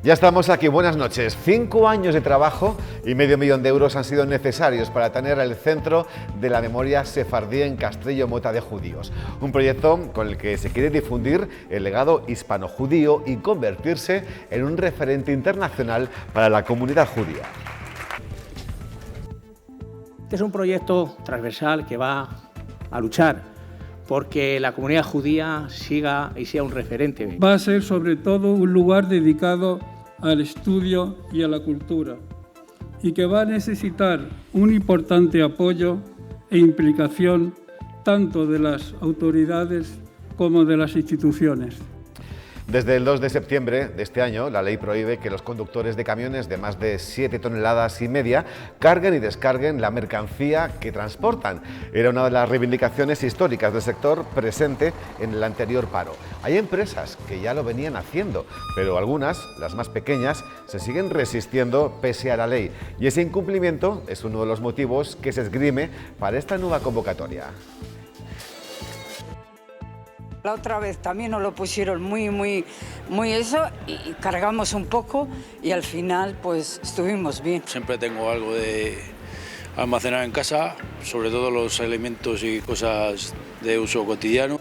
Ya estamos aquí, buenas noches. 5 años de trabajo y medio millón de euros han sido necesarios para tener el Centro de la Memoria Sefardí en Castelló Mota de Judíos. Un proyecto con el que se quiere difundir el legado hispano-judío y convertirse en un referente internacional para la comunidad judía. Este es un proyecto transversal que va a luchar porque la comunidad judía siga y sea un referente. Va a ser sobre todo un lugar dedicado al estudio y a la cultura y que va a necesitar un importante apoyo e implicación tanto de las autoridades como de las instituciones. Desde el 2 de septiembre de este año, la ley prohíbe que los conductores de camiones de más de 7,5 toneladas carguen y descarguen la mercancía que transportan. Era una de las reivindicaciones históricas del sector presente en el anterior paro. Hay empresas que ya lo venían haciendo, pero algunas, las más pequeñas, se siguen resistiendo pese a la ley. Y ese incumplimiento es uno de los motivos que se esgrime para esta nueva convocatoria. La otra vez también nos lo pusieron muy eso y cargamos un poco y al final pues estuvimos bien. Siempre tengo algo de almacenar en casa, sobre todo los alimentos y cosas de uso cotidiano.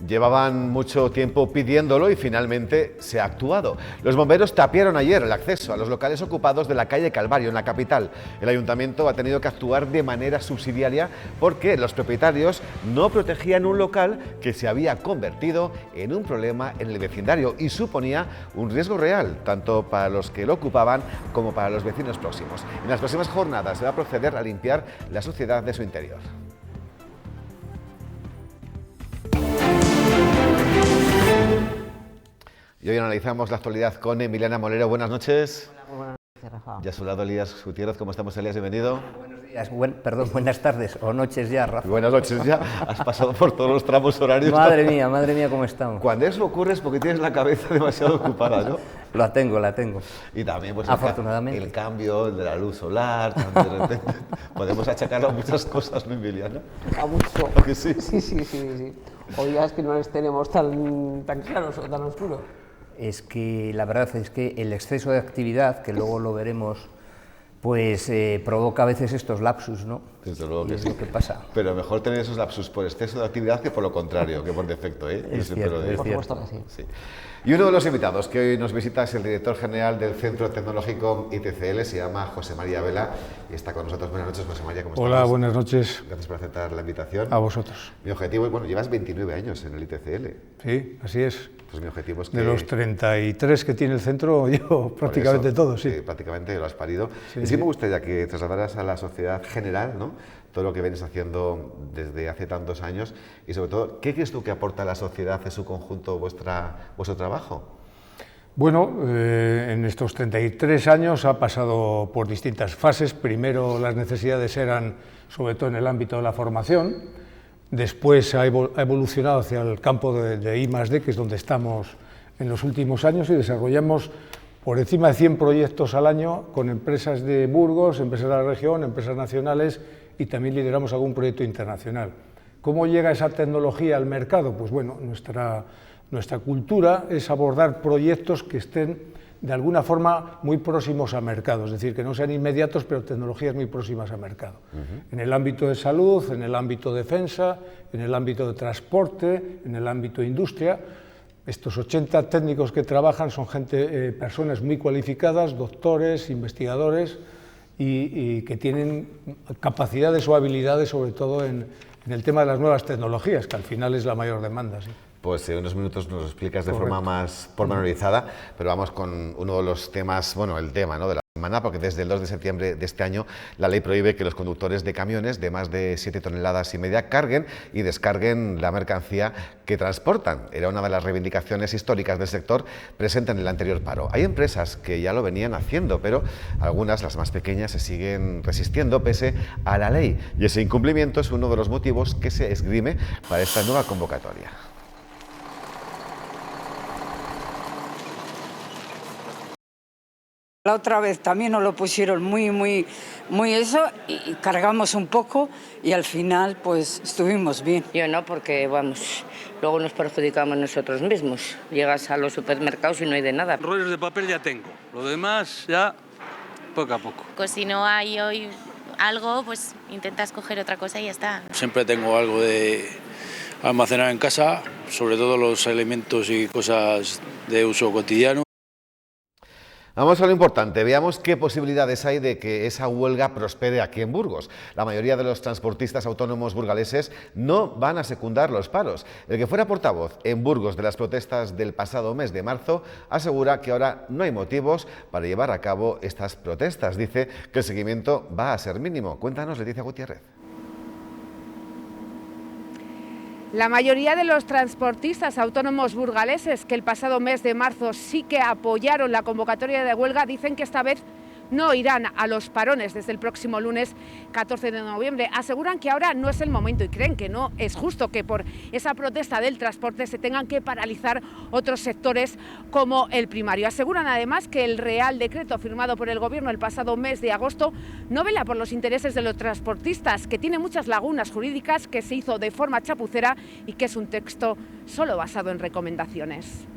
Llevaban mucho tiempo pidiéndolo y finalmente se ha actuado. Los bomberos tapiaron ayer el acceso a los locales ocupados de la calle Calvario, en la capital. El ayuntamiento ha tenido que actuar de manera subsidiaria porque los propietarios no protegían un local que se había convertido en un problema en el vecindario y suponía un riesgo real, tanto para los que lo ocupaban como para los vecinos próximos. En las próximas jornadas se va a proceder a limpiar la suciedad de su interior. Y hoy analizamos la actualidad con Emiliana Molero. Buenas noches. Hola, muy buenas noches, Rafa. Y a su lado, Elías Gutiérrez. ¿Cómo estamos, Elías? Bienvenido. Buenos días, buenas tardes o noches ya, Rafa. Buenas noches ya. Has pasado por todos los tramos horarios. Madre mía, ¿cómo estamos? Cuando eso ocurre es porque tienes la cabeza demasiado ocupada, ¿no? La tengo. Y también, pues, afortunadamente, el cambio de la luz solar, de repente, podemos achacarlo a muchas cosas, ¿no, Emiliana? A mucho. ¿A que sí? Sí. Hoy ya es que no les tenemos tan claros o tan oscuros. Es que la verdad es que el exceso de actividad, que luego lo veremos, pues provoca a veces estos lapsus, ¿no? Desde luego que es sí. lo que pasa. Pero mejor tener esos lapsus por exceso de actividad que por lo contrario, que por defecto, ¿eh? Es cierto, Por supuesto que sí. Sí. Y uno de los invitados que hoy nos visita es el director general del Centro Tecnológico ITCL, se llama José María Vela y está con nosotros. Buenas noches, José María, ¿cómo estás? Hola, buenas noches. Gracias por aceptar la invitación. A vosotros. Mi objetivo, bueno, llevas 29 años en el ITCL. Sí, así es. Pues mi objetivo es que... De los 33 que tiene el centro, yo prácticamente todos, sí. Prácticamente lo has parido. Sí, y sí me gustaría que trasladaras a la sociedad general, ¿no?, todo lo que vienes haciendo desde hace tantos años y sobre todo, ¿qué crees tú que aporta a la sociedad en su conjunto vuestro trabajo? Bueno, en estos 33 años ha pasado por distintas fases. Primero las necesidades eran sobre todo en el ámbito de la formación, después ha evolucionado hacia el campo de I+D, que es donde estamos en los últimos años, y desarrollamos por encima de 100 proyectos al año con empresas de Burgos, empresas de la región, empresas nacionales, y también lideramos algún proyecto internacional. ¿Cómo llega esa tecnología al mercado? Pues bueno, nuestra cultura es abordar proyectos que estén de alguna forma muy próximos al mercado, es decir, que no sean inmediatos, pero tecnologías muy próximas al mercado. En el ámbito de salud, en el ámbito de defensa, en el ámbito de transporte, en el ámbito de industria. Estos 80 técnicos que trabajan son personas muy cualificadas, doctores, investigadores, y que tienen capacidades o habilidades, sobre todo en el tema de las nuevas tecnologías, que al final es la mayor demanda. ¿Sí? Pues en unos minutos nos lo explicas de forma más pormenorizada, pero vamos con uno de los temas, bueno, el tema, ¿no?, de la semana, porque desde el 2 de septiembre de este año la ley prohíbe que los conductores de camiones de más de 7,5 toneladas carguen y descarguen la mercancía que transportan. Era una de las reivindicaciones históricas del sector presente en el anterior paro. Hay empresas que ya lo venían haciendo, pero algunas, las más pequeñas, se siguen resistiendo pese a la ley. Y ese incumplimiento es uno de los motivos que se esgrime para esta nueva convocatoria. La otra vez también nos lo pusieron muy eso y cargamos un poco y al final pues estuvimos bien. Yo no, porque vamos, luego nos perjudicamos nosotros mismos. Llegas a los supermercados y no hay de nada. Rollos de papel ya tengo, lo demás ya poco a poco. Pues si no hay hoy algo, pues intentas coger otra cosa y ya está. Siempre tengo algo de almacenar en casa, sobre todo los alimentos y cosas de uso cotidiano. Vamos a lo importante, veamos qué posibilidades hay de que esa huelga prospere aquí en Burgos. La mayoría de los transportistas autónomos burgaleses no van a secundar los paros. El que fuera portavoz en Burgos de las protestas del pasado mes de marzo asegura que ahora no hay motivos para llevar a cabo estas protestas. Dice que el seguimiento va a ser mínimo. Cuéntanos, Leticia Gutiérrez. La mayoría de los transportistas autónomos burgaleses que el pasado mes de marzo sí que apoyaron la convocatoria de huelga dicen que esta vez no irán a los parones desde el próximo lunes 14 de noviembre. Aseguran que ahora no es el momento y creen que no es justo que por esa protesta del transporte se tengan que paralizar otros sectores como el primario. Aseguran además que el Real Decreto firmado por el Gobierno el pasado mes de agosto no vela por los intereses de los transportistas, que tiene muchas lagunas jurídicas, que se hizo de forma chapucera y que es un texto solo basado en recomendaciones.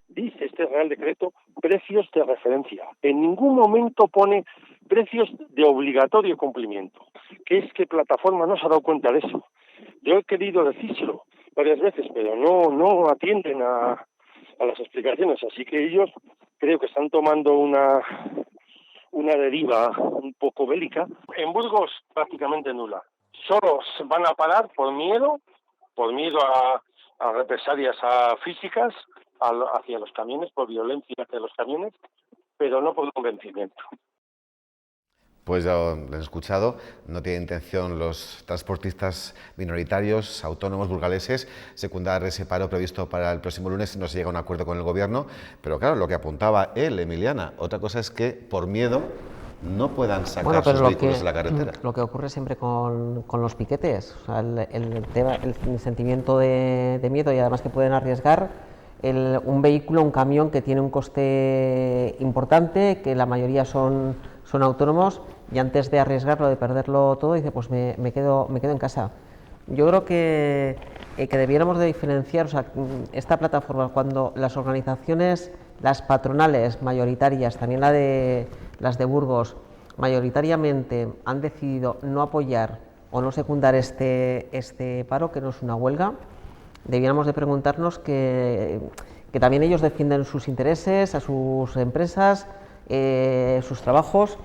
Dice este Real Decreto precios de referencia. En ningún momento pone precios de obligatorio cumplimiento. Que es que Plataforma no se ha dado cuenta de eso. Yo he querido decírselo varias veces, pero no atienden a las explicaciones. Así que ellos creo que están tomando una deriva un poco bélica. En Burgos prácticamente nula. Solo se van a parar por miedo a represalias físicas hacia los camiones, por violencia hacia los camiones, pero no por convencimiento. Pues ya lo han escuchado, no tiene intención los transportistas minoritarios, autónomos burgaleses, secundar ese paro previsto para el próximo lunes si no se llega a un acuerdo con el Gobierno. Pero claro, lo que apuntaba él, Emiliana, otra cosa es que por miedo no puedan sacar sus vehículos de la carretera. Lo que ocurre siempre con los piquetes, o sea, el sentimiento de miedo y además que pueden arriesgar un vehículo, un camión que tiene un coste importante, que la mayoría son autónomos, y antes de arriesgarlo, de perderlo todo, dice, pues me quedo en casa. Yo creo que debiéramos de diferenciar, o sea, esta plataforma, cuando las organizaciones, las patronales mayoritarias, también las de Burgos, mayoritariamente han decidido no apoyar o no secundar este paro, que no es una huelga, debiéramos de preguntarnos que también ellos defienden sus intereses, a sus empresas, sus trabajos.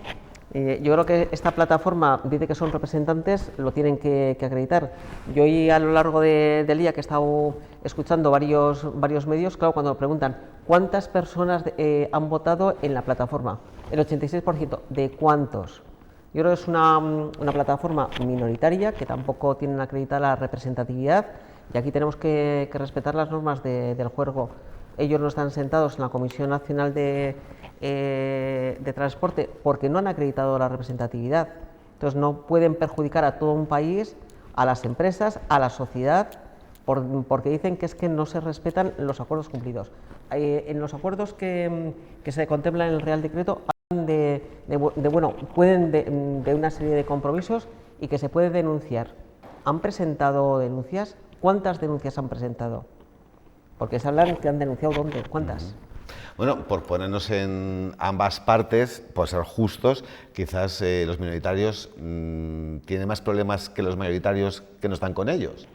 Yo creo que esta plataforma dice que son representantes, lo tienen que acreditar. Yo hoy a lo largo del día que he estado escuchando varios medios, claro, cuando preguntan cuántas personas han votado en la plataforma, el 86%, ¿de cuántos? Yo creo que es una plataforma minoritaria que tampoco tienen acreditada la representatividad. Y aquí tenemos que respetar las normas del juego. Ellos no están sentados en la Comisión Nacional de Transporte porque no han acreditado la representatividad. Entonces no pueden perjudicar a todo un país, a las empresas, a la sociedad, porque dicen que es que no se respetan los acuerdos cumplidos. En los acuerdos que se contemplan en el Real Decreto hablan pueden de una serie de compromisos y que se puede denunciar. ¿Han presentado denuncias? ¿Cuántas denuncias han presentado? Porque se hablan que han denunciado, ¿dónde? ¿Cuántas? Bueno, por ponernos en ambas partes, por ser justos, quizás los minoritarios tienen más problemas que los mayoritarios que no están con ellos.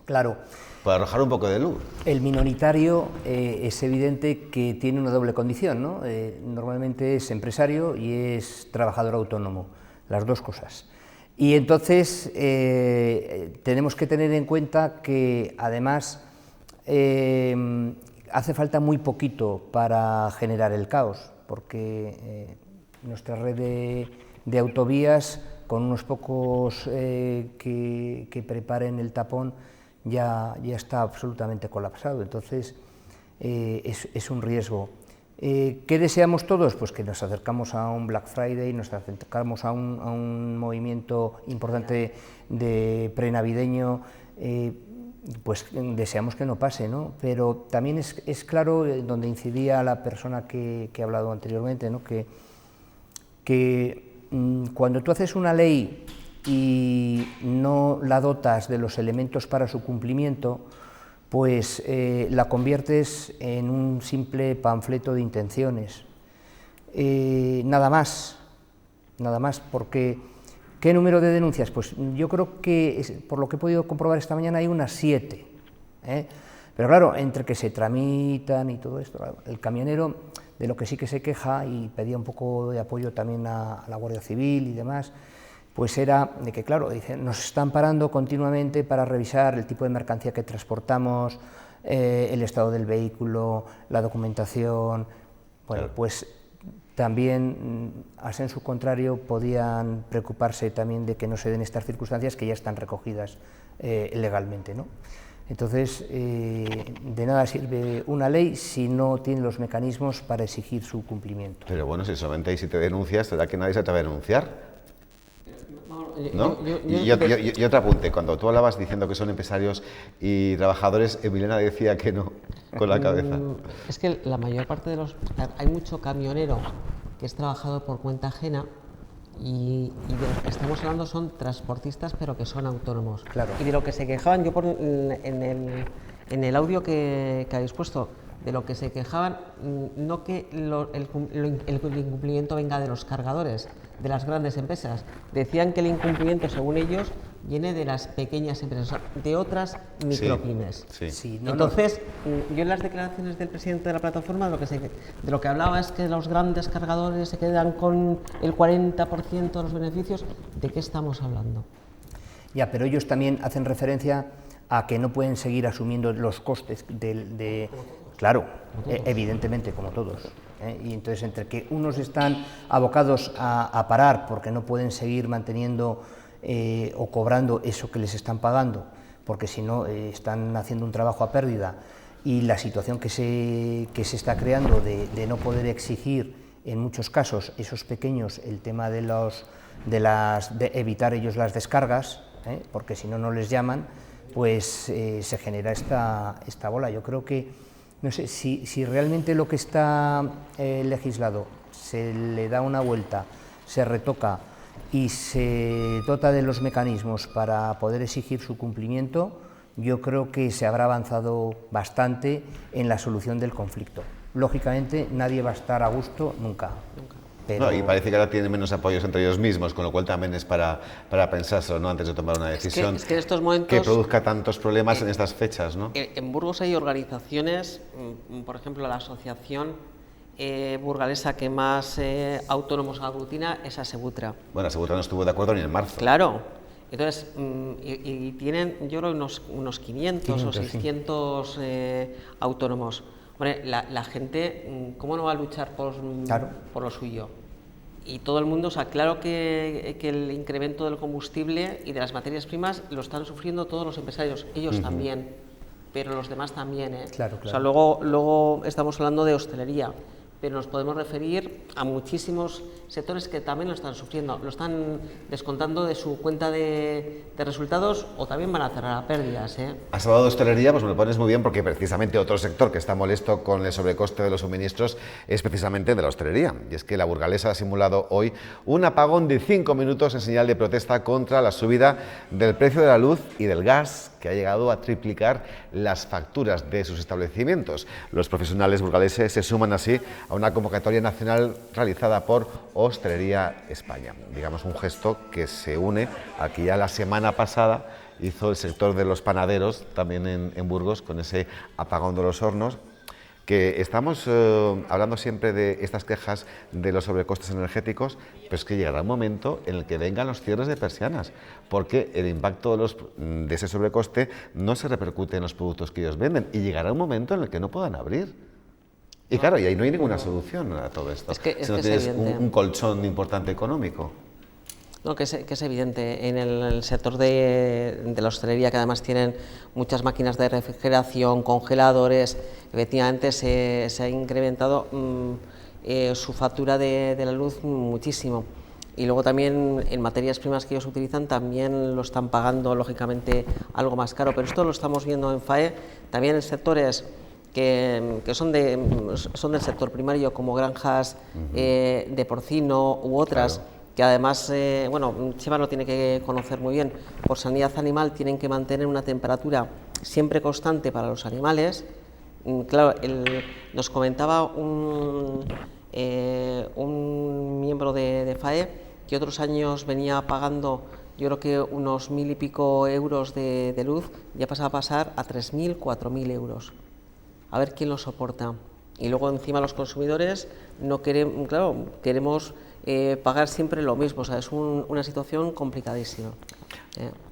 Claro. Por arrojar un poco de luz. El minoritario es evidente que tiene una doble condición, ¿no? Normalmente es empresario y es trabajador autónomo, las dos cosas. Y entonces tenemos que tener en cuenta que además hace falta muy poquito para generar el caos, porque nuestra red de autovías, con unos pocos que preparen el tapón, ya está absolutamente colapsado. Entonces es un riesgo. ¿Qué deseamos todos? Pues que nos acercamos a un Black Friday, nos acercamos a un movimiento importante de prenavideño. pues deseamos que no pase, ¿no? Pero también es claro, donde incidía la persona que ha hablado anteriormente, ¿no? que cuando tú haces una ley y no la dotas de los elementos para su cumplimiento, pues la conviertes en un simple panfleto de intenciones. Nada más, porque ¿qué número de denuncias? Pues yo creo que, por lo que he podido comprobar esta mañana, hay unas 7. Pero claro, entre que se tramitan y todo esto, el camionero de lo que sí que se queja, y pedía un poco de apoyo también a la Guardia Civil y demás, pues era de que, claro, dicen, nos están parando continuamente para revisar el tipo de mercancía que transportamos, el estado del vehículo, la documentación. Bueno, pues también, a sensu contrario, podían preocuparse también de que no se den estas circunstancias que ya están recogidas legalmente, ¿no? Entonces, de nada sirve una ley si no tiene los mecanismos para exigir su cumplimiento. Pero bueno, si solamente hay 7 denuncias, ¿será que nadie se atreve a denunciar? ¿No? Y otro apunte, cuando tú hablabas diciendo que son empresarios y trabajadores, Emiliana decía que no, con la cabeza. Es que la mayor parte de los... Hay mucho camionero que es trabajador por cuenta ajena y de lo que estamos hablando son transportistas, pero que son autónomos. Claro. Y de lo que se quejaban, yo en el audio que habéis puesto, de lo que se quejaban, no que el incumplimiento venga de los cargadores, de las grandes empresas. Decían que el incumplimiento, según ellos, viene de las pequeñas empresas, o sea, de otras micropymes. Entonces, yo en las declaraciones del presidente de la plataforma, de lo que hablaba es que los grandes cargadores se quedan con el 40% de los beneficios. ¿De qué estamos hablando? Ya, pero ellos también hacen referencia a que no pueden seguir asumiendo los costes claro, evidentemente, como todos. Y entonces, entre que unos están abocados a parar porque no pueden seguir manteniendo o cobrando eso que les están pagando, porque si no están haciendo un trabajo a pérdida, y la situación que se está creando de no poder exigir, en muchos casos, esos pequeños, el tema de evitar ellos las descargas, porque si no, no les llaman, pues se genera esta bola. Yo creo que, no sé, si realmente lo que está legislado se le da una vuelta, se retoca y se dota de los mecanismos para poder exigir su cumplimiento, yo creo que se habrá avanzado bastante en la solución del conflicto. Lógicamente, nadie va a estar a gusto nunca. Pero... No, y parece que ahora tienen menos apoyos entre ellos mismos, con lo cual también es para pensárselo, ¿no?, antes de tomar una decisión es que en estos momentos, que produzca tantos problemas en estas fechas, ¿no? En Burgos hay organizaciones, por ejemplo, la asociación burgalesa que más autónomos aglutina es Asebutra. Bueno, Asebutra no estuvo de acuerdo ni en marzo. Claro. Entonces, y tienen, yo creo, unos 500 o 600 autónomos. Hombre, la gente, ¿cómo no va a luchar por lo suyo? Y todo el mundo, o sea, claro que el incremento del combustible y de las materias primas lo están sufriendo todos los empresarios, ellos también, pero los demás también, ¿eh? Claro. O sea, luego estamos hablando de hostelería, pero nos podemos referir a muchísimos sectores que también lo están sufriendo, lo están descontando de su cuenta de resultados o también van a cerrar a pérdidas, ¿eh? Has hablado de hostelería, pues me lo pones muy bien, porque precisamente otro sector que está molesto con el sobrecoste de los suministros es precisamente de la hostelería. Y es que la burgalesa ha simulado hoy un apagón de 5 minutos en señal de protesta contra la subida del precio de la luz y del gas, que ha llegado a triplicar las facturas de sus establecimientos. Los profesionales burgaleses se suman así a una convocatoria nacional realizada por Hostelería España. Digamos, un gesto que se une al que ya la semana pasada hizo el sector de los panaderos, también en Burgos, con ese apagón de los hornos, que estamos hablando siempre de estas quejas de los sobrecostes energéticos, pero es que llegará un momento en el que vengan los cierres de persianas, porque el impacto de ese sobrecoste no se repercute en los productos que ellos venden, y llegará un momento en el que no puedan abrir. Y claro, y ahí no hay ninguna solución a todo esto, si no tienes un colchón importante económico. No, que es evidente. En el sector de la hostelería, que además tienen muchas máquinas de refrigeración, congeladores, efectivamente se ha incrementado su factura de la luz muchísimo. y luego también en materias primas que ellos utilizan también lo están pagando lógicamente algo más caro, pero esto lo estamos viendo en FAE, también en sectores que son del sector primario, como granjas de porcino u otras, claro, que además, bueno, Chema lo tiene que conocer muy bien, por sanidad animal tienen que mantener una temperatura siempre constante para los animales. Claro, nos comentaba un miembro de FAE que otros años venía pagando, yo creo que unos 1.000 y pico euros de luz, ya pasa a pasar a 3.000, 4.000 euros. A ver quién lo soporta. Y luego encima los consumidores no queremos, claro, queremos pagar siempre lo mismo, o sea, es una situación complicadísima.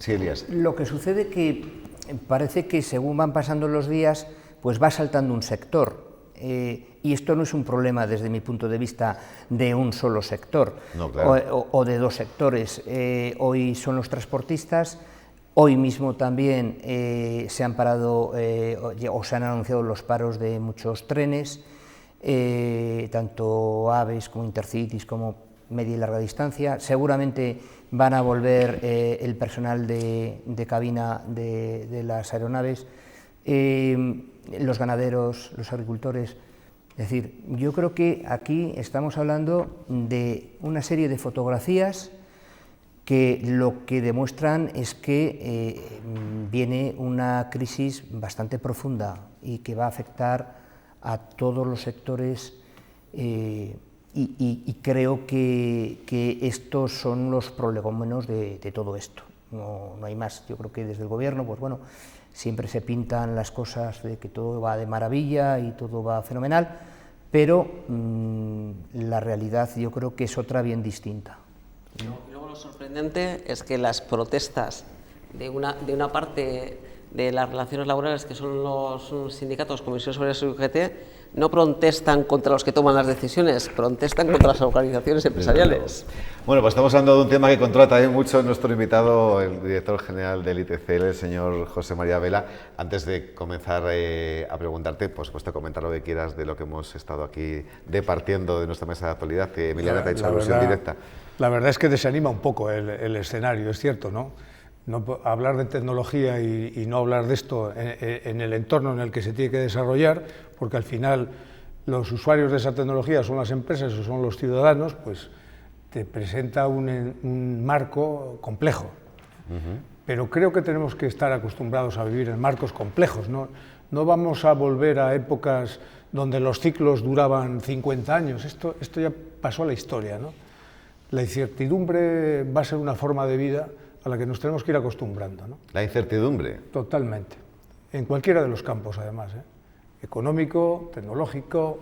Sí, Elías. Lo que sucede que parece que según van pasando los días, pues va saltando un sector. Y esto no es un problema desde mi punto de vista de un solo sector, no, claro, o de dos sectores. Hoy son los transportistas, hoy mismo también se han parado o se han anunciado los paros de muchos trenes, tanto AVEs como Intercities como media y larga distancia. Seguramente van a volver el personal de cabina de las aeronaves, los ganaderos, los agricultores. Es decir, yo creo que aquí estamos hablando de una serie de fotografías que lo que demuestran es que viene una crisis bastante profunda y que va a afectar a todos los sectores, y creo que estos son los prolegómenos de todo esto, no hay más. Yo creo que desde el gobierno, pues bueno, siempre se pintan las cosas de que todo va de maravilla y todo va fenomenal, pero la realidad yo creo que es otra bien distinta. Y luego lo sorprendente es que las protestas de una parte de las relaciones laborales, que son los sindicatos, comisiones obreras y UGT, no protestan contra los que toman las decisiones, protestan contra las organizaciones empresariales. Bueno, pues estamos hablando de un tema que controla también mucho nuestro invitado, el director general del ITCL, el señor José María Vela. Antes de comenzar a preguntarte, por supuesto, comentar lo que quieras de lo que hemos estado aquí departiendo de nuestra mesa de actualidad, que Emiliana te ha hecho alusión directa. La verdad es que desanima un poco el escenario, es cierto, ¿no? Hablar de tecnología y no hablar de esto en el entorno en el que se tiene que desarrollar, porque al final los usuarios de esa tecnología son las empresas o son los ciudadanos, pues te presenta un marco complejo. Pero creo que tenemos que estar acostumbrados a vivir en marcos complejos, ¿no? No vamos a volver a épocas donde los ciclos duraban 50 años, esto ya pasó a la historia, ¿no? La incertidumbre va a ser una forma de vida a la que nos tenemos que ir acostumbrando, ¿no? ¿La incertidumbre? Totalmente. En cualquiera de los campos, además, ¿eh? Económico, tecnológico,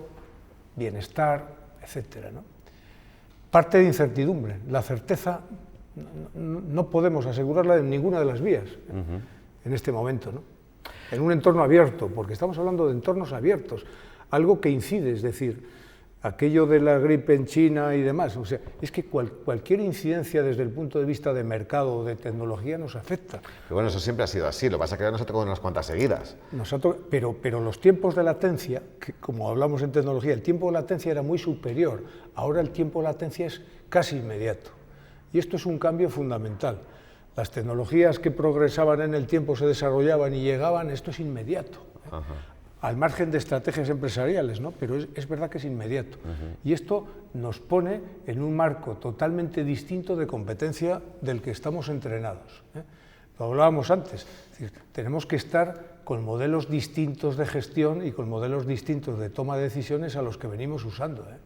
bienestar, etcétera, ¿no? Parte de incertidumbre. La certeza no podemos asegurarla en ninguna de las vías en este momento, ¿no? En un entorno abierto, porque estamos hablando de entornos abiertos, algo que incide, es decir, aquello de la gripe en China y demás, o sea, es que cualquier incidencia desde el punto de vista de mercado o de tecnología nos afecta. Pero bueno, eso siempre ha sido así, lo que pasa es que ahora nos ha tocado unas cuantas seguidas. Pero los tiempos de latencia, que como hablamos en tecnología, el tiempo de latencia era muy superior, ahora el tiempo de latencia es casi inmediato. Y esto es un cambio fundamental. Las tecnologías que progresaban en el tiempo, se desarrollaban y llegaban, esto es inmediato. Al margen de estrategias empresariales, ¿no? Pero es verdad que es inmediato. Y esto nos pone en un marco totalmente distinto de competencia del que estamos entrenados, ¿eh? Lo hablábamos antes, es decir, tenemos que estar con modelos distintos de gestión y con modelos distintos de toma de decisiones a los que venimos usando, ¿eh?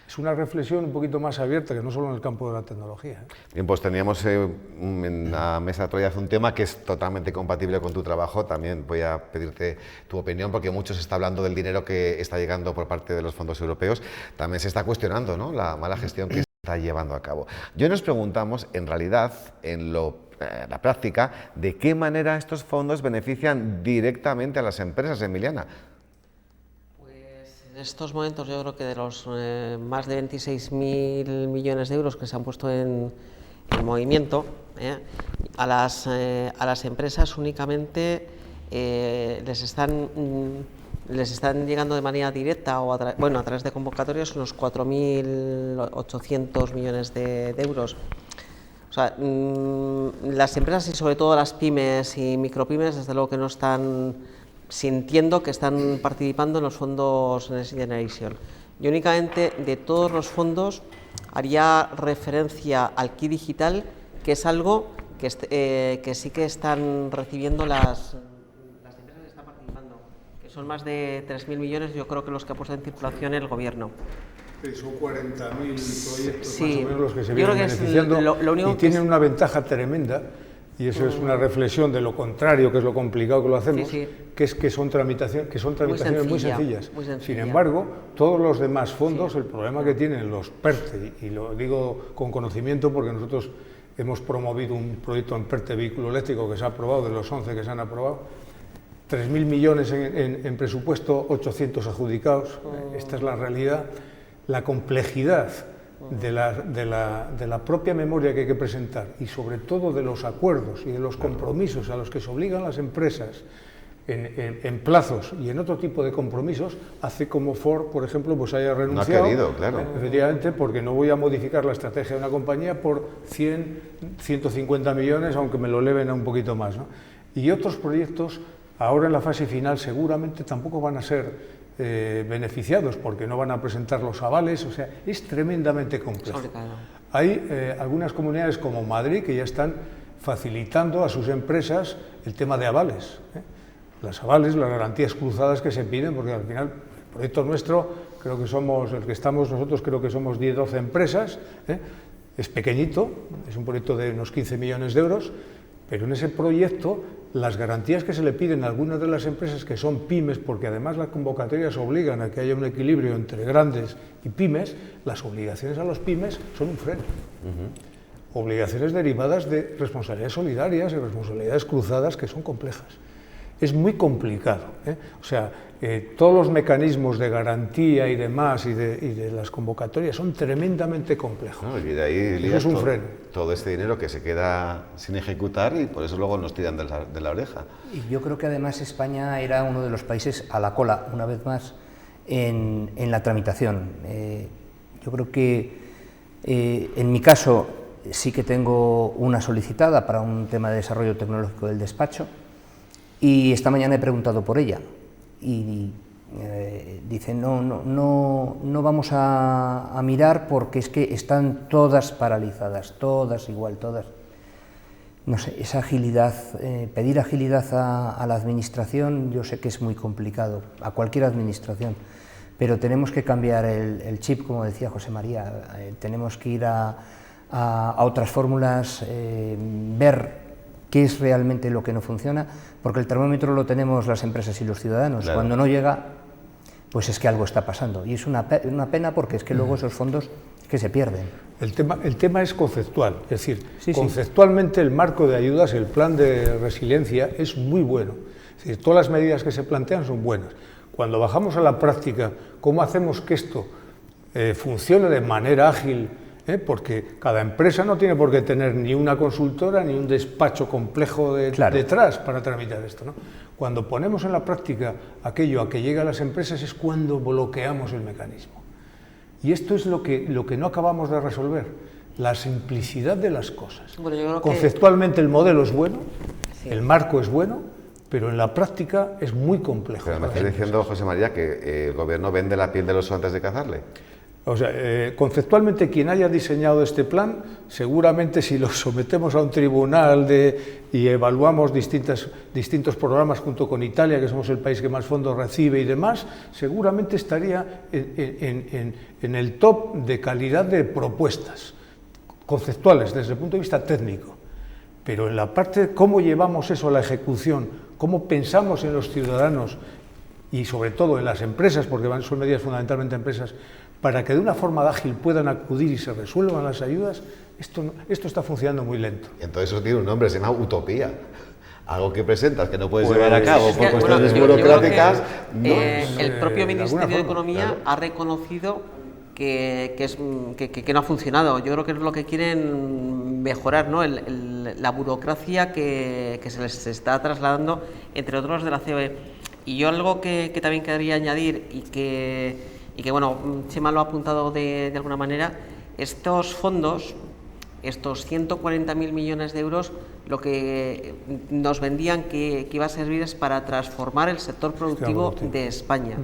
Es una reflexión un poquito más abierta que no solo en el campo de la tecnología, ¿eh? Bien, pues teníamos en la mesa de actualidad un tema que es totalmente compatible con tu trabajo. También voy a pedirte tu opinión, porque mucho se está hablando del dinero que está llegando por parte de los fondos europeos. También se está cuestionando, ¿no?, la mala gestión que se está llevando a cabo. Yo nos preguntamos, en realidad, en la práctica, de qué manera estos fondos benefician directamente a las empresas, Emiliana. En estos momentos yo creo que de los más de 26.000 millones de euros que se han puesto en movimiento, a las empresas únicamente les están les están llegando de manera directa o a través de convocatorias unos 4.800 millones de euros. O sea, las empresas y sobre todo las pymes y micropymes, desde luego que no están sintiendo que están participando en los fondos Next Generation. Yo únicamente de todos los fondos haría referencia al Kit Digital, que es algo que sí que están recibiendo las empresas que están participando, que son más de 3.000 millones, yo creo que los que ha puesto en circulación el Gobierno. Son 40.000 proyectos Sí, más o menos los que se yo creo vienen que beneficiando lo único y tienen una ventaja tremenda, y eso es una reflexión de lo contrario, que es lo complicado que lo hacemos, que es que son tramitaciones muy sencillas. Sin embargo, todos los demás fondos, el problema que tienen los PERTE, y lo digo con conocimiento porque nosotros hemos promovido un proyecto en PERTE vehículo eléctrico que se ha aprobado, de los 11 que se han aprobado, 3.000 millones en presupuesto, 800 adjudicados. Esta es la realidad. La complejidad de la propia memoria que hay que presentar y sobre todo de los acuerdos y de los compromisos a los que se obligan las empresas en plazos y en otro tipo de compromisos, hace como Ford, por ejemplo, pues haya renunciado. No ha querido, claro. Efectivamente, porque no voy a modificar la estrategia de una compañía por 100, 150 millones, aunque me lo eleven a un poquito más, ¿no? Y otros proyectos, ahora en la fase final, seguramente tampoco van a ser beneficiados porque no van a presentar los avales, o sea, es tremendamente complejo. Hay algunas comunidades como Madrid que ya están facilitando a sus empresas el tema de avales, las avales, las garantías cruzadas que se piden, porque al final el proyecto nuestro, creo que somos, el que estamos nosotros, creo que somos 10-12 empresas, es pequeñito, es un proyecto de unos 15 millones de euros, pero en ese proyecto las garantías que se le piden a algunas de las empresas que son pymes, porque además las convocatorias obligan a que haya un equilibrio entre grandes y pymes, las obligaciones a los pymes son un freno. Obligaciones derivadas de responsabilidades solidarias y responsabilidades cruzadas que son complejas. Es muy complicado, o sea, todos los mecanismos de garantía y demás y de las convocatorias son tremendamente complejos. No, y de ahí es un freno. Todo este dinero que se queda sin ejecutar y por eso luego nos tiran de la oreja. Y yo creo que además España era uno de los países a la cola, una vez más, en la tramitación. Yo creo que en mi caso sí que tengo una solicitada para un tema de desarrollo tecnológico del despacho, y esta mañana he preguntado por ella y dicen no vamos a mirar porque es que están todas paralizadas, todas igual, todas. No sé, esa agilidad, pedir agilidad a la administración, yo sé que es muy complicado, a cualquier administración, pero tenemos que cambiar el chip, como decía José María, tenemos que ir a otras fórmulas, ver qué es realmente lo que no funciona, porque el termómetro lo tenemos las empresas y los ciudadanos. Claro. Cuando no llega, pues es que algo está pasando. Y es una pena porque es que luego esos fondos es que se pierden. El tema es conceptual, es decir, conceptualmente el marco de ayudas, el plan de resiliencia es muy bueno. Es decir, todas las medidas que se plantean son buenas. Cuando bajamos a la práctica, ¿cómo hacemos que esto funcione de manera ágil? Porque cada empresa no tiene por qué tener ni una consultora ni un despacho complejo detrás para tramitar esto, ¿no? Cuando ponemos en la práctica aquello a que llega a las empresas es cuando bloqueamos el mecanismo. Y esto es lo que no acabamos de resolver, la simplicidad de las cosas. Bueno, yo creo conceptualmente el modelo es bueno, el marco es bueno, pero en la práctica es muy complejo. Pero me está diciendo, José María, que el gobierno vende la piel del oso antes de cazarle. O sea, conceptualmente quien haya diseñado este plan, seguramente si lo sometemos a un tribunal y evaluamos distintos programas junto con Italia, que somos el país que más fondos recibe y demás, seguramente estaría en el top de calidad de propuestas conceptuales desde el punto de vista técnico. Pero en la parte de cómo llevamos eso a la ejecución, cómo pensamos en los ciudadanos y sobre todo en las empresas, porque son medidas fundamentalmente empresas, para que de una forma ágil puedan acudir y se resuelvan las ayudas, esto está funcionando muy lento. Entonces eso tiene un nombre, se llama utopía. Algo que presentas que no puedes llevar a cabo por cuestiones burocráticas. El propio Ministerio de Economía ha reconocido que no ha funcionado. Yo creo que es lo que quieren mejorar, ¿no? La burocracia que se les está trasladando, entre otros de la COE. Y yo algo que también querría añadir y que bueno, Chema lo ha apuntado de alguna manera, estos fondos, estos 140.000 millones de euros, lo que nos vendían que iba a servir es para transformar el sector productivo de España.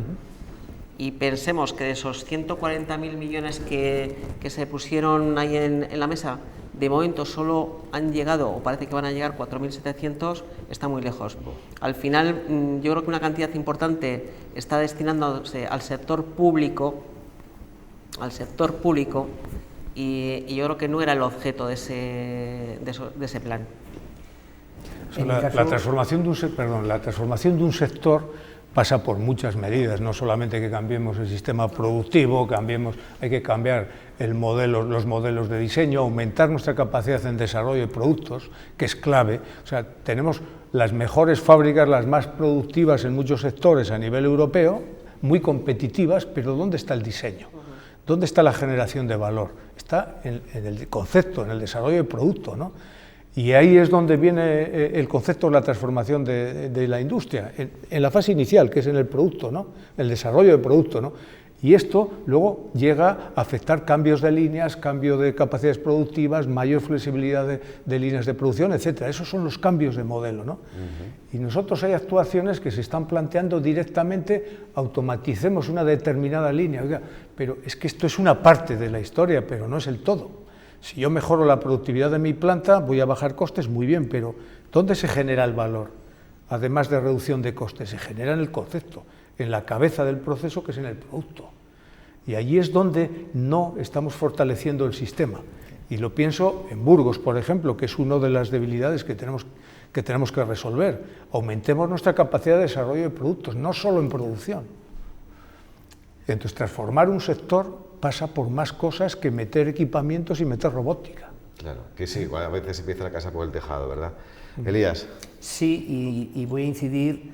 Y pensemos que de esos 140.000 millones que se pusieron ahí en la mesa, de momento solo han llegado, o parece que van a llegar 4.700, está muy lejos. Al final, yo creo que una cantidad importante está destinándose al sector público, y yo creo que no era el objeto de ese plan. O sea, la transformación de un sector pasa por muchas medidas, no solamente que cambiemos el sistema productivo, hay que cambiar los modelos de diseño, aumentar nuestra capacidad en desarrollo de productos, que es clave. O sea, tenemos las mejores fábricas, las más productivas en muchos sectores a nivel europeo, muy competitivas, pero ¿dónde está el diseño? ¿Dónde está la generación de valor? Está en el concepto, en el desarrollo de producto, ¿no? Y ahí es donde viene el concepto de la transformación de la industria, en la fase inicial, que es en el producto, ¿no? El desarrollo del producto, ¿no? Y esto luego llega a afectar cambios de líneas, cambio de capacidades productivas, mayor flexibilidad de líneas de producción, etcétera. Esos son los cambios de modelo, ¿no? Y nosotros hay actuaciones que se están planteando directamente, automaticemos una determinada línea. Oiga, pero es que esto es una parte de la historia, pero no es el todo. Si yo mejoro la productividad de mi planta, voy a bajar costes, muy bien, pero ¿dónde se genera el valor? Además de reducción de costes, se genera en el concepto, en la cabeza del proceso, que es en el producto. Y allí es donde no estamos fortaleciendo el sistema. Y lo pienso en Burgos, por ejemplo, que es una de las debilidades que tenemos que resolver. Aumentemos nuestra capacidad de desarrollo de productos, no solo en producción. Entonces, transformar un sector pasa por más cosas que meter equipamientos y meter robótica. Claro, que sí, a veces empieza la casa por el tejado, ¿verdad? Elías. Sí, y voy a incidir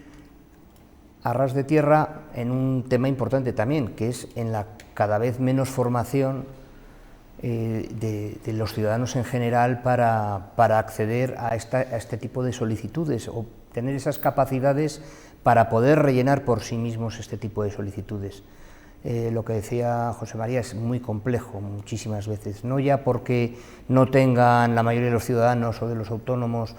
a ras de tierra en un tema importante también, que es en la cada vez menos formación de los ciudadanos en general para acceder a este tipo de solicitudes o tener esas capacidades para poder rellenar por sí mismos este tipo de solicitudes. Lo que decía José María es muy complejo muchísimas veces, no ya porque no tengan la mayoría de los ciudadanos o de los autónomos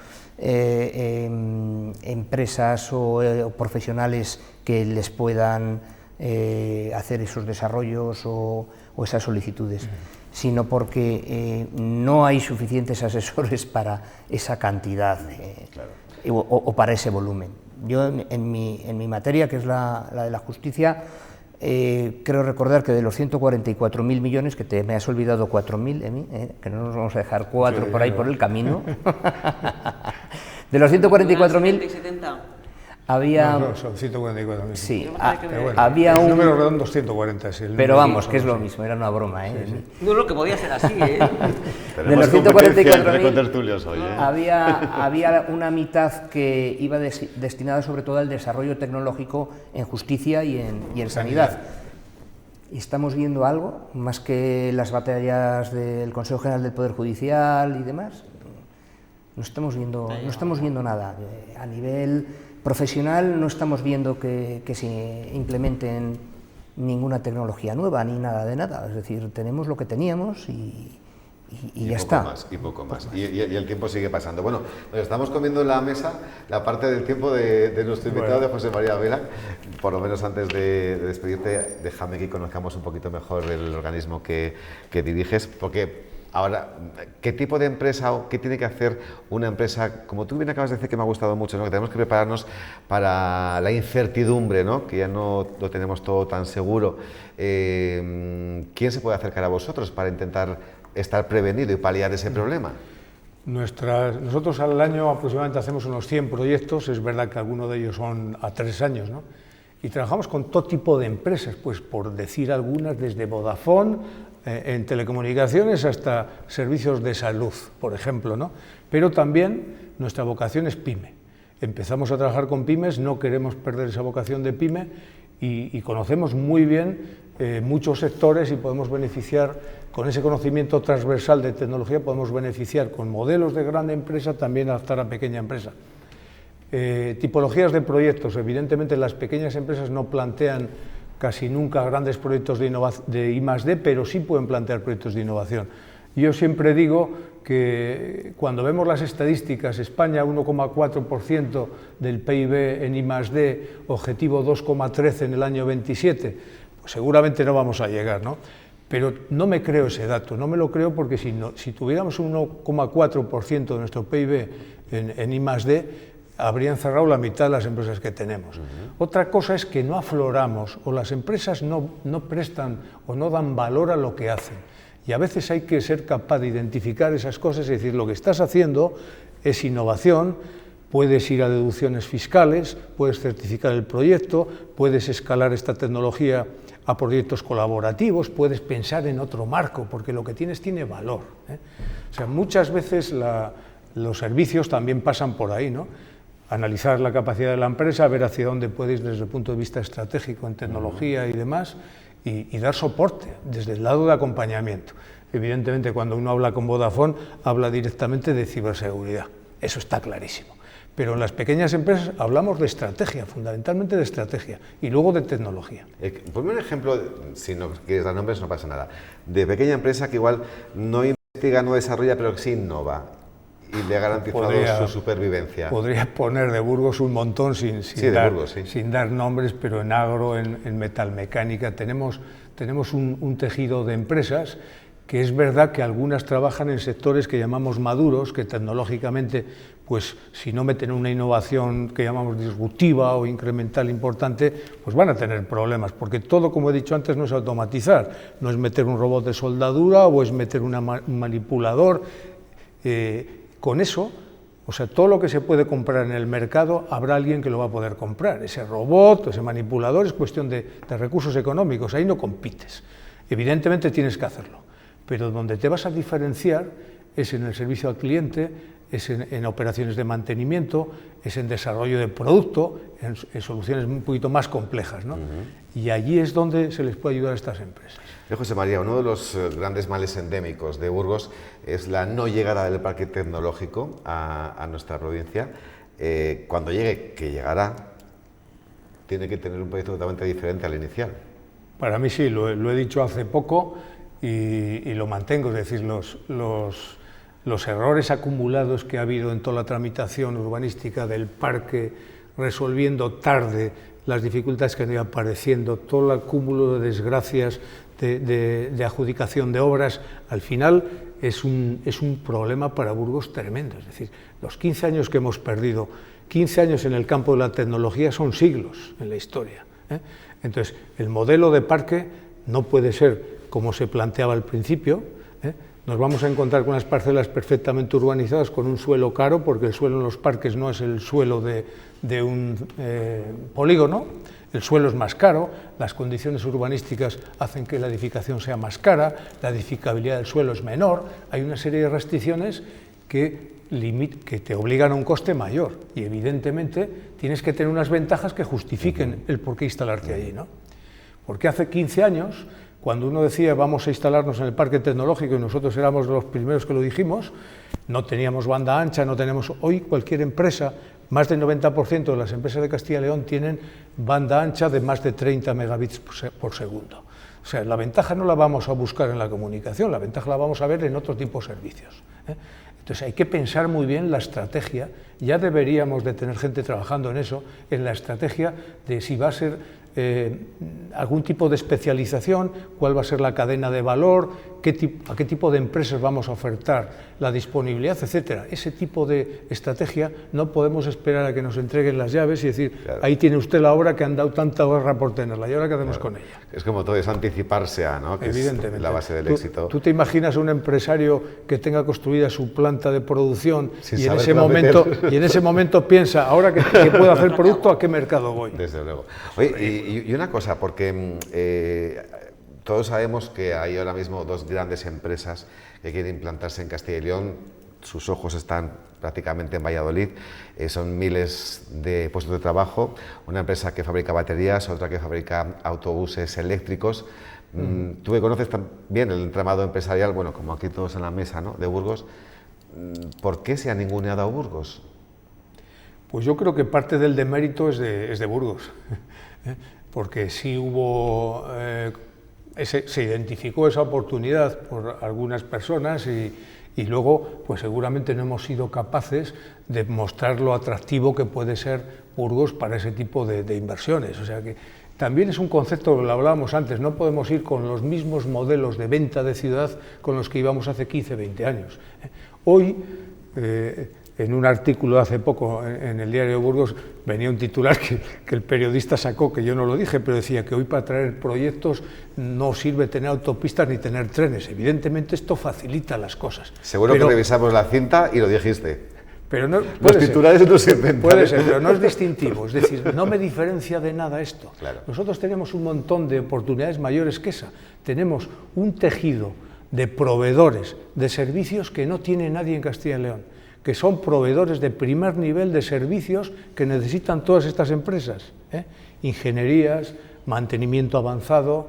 empresas o profesionales que les puedan hacer esos desarrollos o esas solicitudes, sino porque no hay suficientes asesores para esa cantidad o para ese volumen. Yo en mi materia, que es la de la justicia, creo recordar que de los 144.000 millones, que me has olvidado 4.000, que no nos vamos a dejar 4 por ahí por el camino, de los 144.000 había... No, son 144.000. Sí, pero bueno, había el un... número redondo es 140. Es el pero vamos, número, que es lo mismo, era una broma, ¿eh? Sí. No, lo que podía ser así, ¿eh? De los 144.000 había una mitad que iba destinada sobre todo al desarrollo tecnológico en justicia y en sanidad. Y estamos viendo algo, más que las batallas del Consejo General del Poder Judicial y demás, no estamos viendo nada. A nivel profesional no estamos viendo que se implementen ninguna tecnología nueva ni nada de nada. Es decir, tenemos lo que teníamos y ya está. Y poco más. Y el tiempo sigue pasando. Bueno, nos estamos comiendo en la mesa la parte del tiempo de nuestro invitado, de José María Vela. Por lo menos antes de despedirte, déjame que conozcamos un poquito mejor el organismo que diriges, porque ahora, ¿qué tipo de empresa o qué tiene que hacer una empresa? Como tú bien acabas de decir, que me ha gustado mucho, ¿no? Que tenemos que prepararnos para la incertidumbre, ¿no? Que ya no lo tenemos todo tan seguro. ¿Quién se puede acercar a vosotros para intentar estar prevenido y paliar ese problema? Nosotros al año aproximadamente hacemos unos 100 proyectos, es verdad que algunos de ellos son a 3 años, ¿no? Y trabajamos con todo tipo de empresas, pues por decir algunas, desde Vodafone, en telecomunicaciones hasta servicios de salud, por ejemplo, ¿no? Pero también nuestra vocación es PYME. Empezamos a trabajar con pymes, no queremos perder esa vocación de PYME y conocemos muy bien muchos sectores y podemos beneficiar, con ese conocimiento transversal de tecnología, podemos beneficiar con modelos de gran empresa, también adaptar a pequeña empresa. Tipologías de proyectos. Evidentemente las pequeñas empresas no plantean casi nunca grandes proyectos de I+D, pero sí pueden plantear proyectos de innovación. Yo siempre digo que cuando vemos las estadísticas, España 1,4% del PIB en I+D, objetivo 2,13 en el año 27, pues seguramente no vamos a llegar, ¿no? Pero no me creo ese dato, no me lo creo porque si tuviéramos un 1,4% de nuestro PIB en I+D, habrían cerrado la mitad de las empresas que tenemos. Otra cosa es que no afloramos o las empresas no prestan o no dan valor a lo que hacen. Y a veces hay que ser capaz de identificar esas cosas y decir, lo que estás haciendo es innovación, puedes ir a deducciones fiscales, puedes certificar el proyecto, puedes escalar esta tecnología a proyectos colaborativos, puedes pensar en otro marco, porque lo que tienes tiene valor, ¿eh? O sea, muchas veces los servicios también pasan por ahí, ¿no? Analizar la capacidad de la empresa, ver hacia dónde puede ir desde el punto de vista estratégico en tecnología y demás, y dar soporte desde el lado de acompañamiento. Evidentemente, cuando uno habla con Vodafone, habla directamente de ciberseguridad, eso está clarísimo. Pero en las pequeñas empresas hablamos de estrategia, fundamentalmente de estrategia, y luego de tecnología. Ponme un ejemplo, si no quieres dar nombres no pasa nada, de pequeña empresa que igual no investiga, no desarrolla, pero que sí innova y le ha garantizado su supervivencia. Podría poner de Burgos un montón sin dar nombres, pero en agro, en metalmecánica, tenemos un tejido de empresas que es verdad que algunas trabajan en sectores que llamamos maduros, que tecnológicamente, pues si no meten una innovación que llamamos disruptiva o incremental importante, pues van a tener problemas, porque todo, como he dicho antes, no es automatizar, no es meter un robot de soldadura o es meter un manipulador. Con eso, o sea, todo lo que se puede comprar en el mercado, habrá alguien que lo va a poder comprar. Ese robot, ese manipulador, es cuestión de recursos económicos, ahí no compites. Evidentemente tienes que hacerlo, pero donde te vas a diferenciar es en el servicio al cliente, es en operaciones de mantenimiento, es en desarrollo de producto, en soluciones un poquito más complejas, ¿no? Y allí es donde se les puede ayudar a estas empresas. José María, uno de los grandes males endémicos de Burgos es la no llegada del parque tecnológico a nuestra provincia. Cuando llegue, que llegará, tiene que tener un proyecto totalmente diferente al inicial. Para mí sí, lo he dicho hace poco y lo mantengo, es decir, los errores acumulados que ha habido en toda la tramitación urbanística del parque, resolviendo tarde las dificultades que han ido apareciendo, todo el acúmulo de desgracias de adjudicación de obras, al final es un problema para Burgos tremendo. Es decir, los 15 años que hemos perdido, 15 años en el campo de la tecnología son siglos en la historia, ¿eh? Entonces, el modelo de parque no puede ser como se planteaba al principio, ¿eh? Nos vamos a encontrar con unas parcelas perfectamente urbanizadas con un suelo caro, porque el suelo en los parques no es el suelo de un polígono, el suelo es más caro, las condiciones urbanísticas hacen que la edificación sea más cara, la edificabilidad del suelo es menor, hay una serie de restricciones que te obligan a un coste mayor y evidentemente tienes que tener unas ventajas que justifiquen el por qué instalarte allí, ¿no? Porque hace 15 años, cuando uno decía vamos a instalarnos en el parque tecnológico y nosotros éramos los primeros que lo dijimos, no teníamos banda ancha, no tenemos... Hoy cualquier empresa, más del 90% de las empresas de Castilla y León tienen banda ancha de más de 30 megabits por segundo. O sea, la ventaja no la vamos a buscar en la comunicación, la ventaja la vamos a ver en otro tipo de servicios, ¿eh? Entonces hay que pensar muy bien la estrategia, ya deberíamos de tener gente trabajando en eso, en la estrategia de si va a ser algún tipo de especialización, cuál va a ser la cadena de valor, a qué tipo de empresas vamos a ofertar la disponibilidad, etcétera. Ese tipo de estrategia no podemos esperar a que nos entreguen las llaves y decir, claro, ahí tiene usted la obra que han dado tanta guerra por tenerla, ¿y ahora qué hacemos con ella? Es como todo, es anticiparse a, ¿no? Que evidentemente. Es la base del éxito. ¿Tú te imaginas a un empresario que tenga construida su planta de producción y en ese momento piensa, ahora que puedo hacer producto, ¿a qué mercado voy? Desde luego. Oye, y una cosa, porque todos sabemos que hay ahora mismo dos grandes empresas que quieren implantarse en Castilla y León, sus ojos están prácticamente en Valladolid, son miles de puestos de trabajo, una empresa que fabrica baterías, otra que fabrica autobuses eléctricos. Tú que conoces también el entramado empresarial, bueno, como aquí todos en la mesa, ¿no?, de Burgos, ¿por qué se ha ninguneado a Burgos? Pues yo creo que parte del demérito es de Burgos, porque sí hubo, se identificó esa oportunidad por algunas personas y luego pues seguramente no hemos sido capaces de mostrar lo atractivo que puede ser Burgos para ese tipo de inversiones. O sea que también es un concepto, lo hablábamos antes, no podemos ir con los mismos modelos de venta de ciudad con los que íbamos hace 15, 20 años. Hoy, en un artículo hace poco en el diario de Burgos, venía un titular que el periodista sacó, que yo no lo dije, pero decía que hoy para traer proyectos no sirve tener autopistas ni tener trenes. Evidentemente esto facilita las cosas. Seguro que revisamos la cinta y lo dijiste. Pero no, los titulares no sirven. Puede ser, pero no es distintivo, es decir, no me diferencia de nada esto. Claro. Nosotros tenemos un montón de oportunidades mayores que esa. Tenemos un tejido de proveedores de servicios que no tiene nadie en Castilla y León, que son proveedores de primer nivel de servicios que necesitan todas estas empresas, ingenierías, mantenimiento avanzado,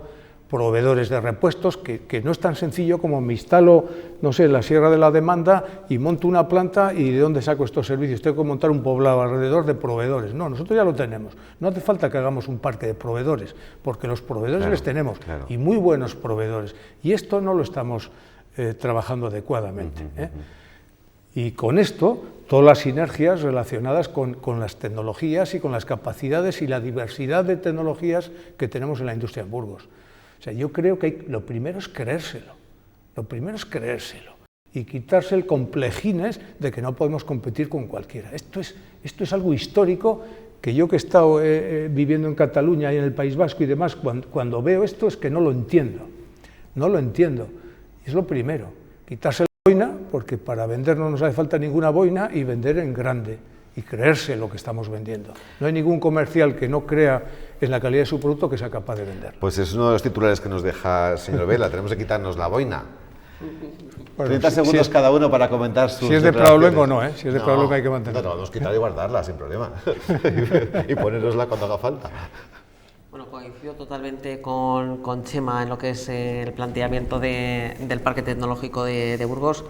proveedores de repuestos, que no es tan sencillo como me instalo, no sé, en la Sierra de la Demanda y monto una planta y ¿de dónde saco estos servicios? Tengo que montar un poblado alrededor de proveedores. No, nosotros ya lo tenemos. No hace falta que hagamos un parque de proveedores, porque los proveedores les tenemos, y muy buenos proveedores. Y esto no lo estamos trabajando adecuadamente. Y con esto, todas las sinergias relacionadas con las tecnologías y con las capacidades y la diversidad de tecnologías que tenemos en la industria en Burgos. O sea, yo creo que lo primero es creérselo, y quitarse el complejines de que no podemos competir con cualquiera. Esto es algo histórico que yo que he estado viviendo en Cataluña y en el País Vasco y demás, cuando veo esto es que no lo entiendo. Es lo primero, quitarse la boina, porque para vender no nos hace falta ninguna boina, y vender en grande y creerse lo que estamos vendiendo. No hay ningún comercial que no crea en la calidad de su producto que sea capaz de vender. Pues es uno de los titulares que nos deja el señor Vela, tenemos que quitarnos la boina. Bueno, 30 segundos cada uno para comentar sus... Si es de Prado-Luengo no, si es de Prado-Luengo hay que mantenerla. No, vamos a quitar y guardarla sin problema. Y ponérosla cuando haga falta. Bueno, coincido totalmente con Chema en lo que es el planteamiento del Parque Tecnológico de Burgos.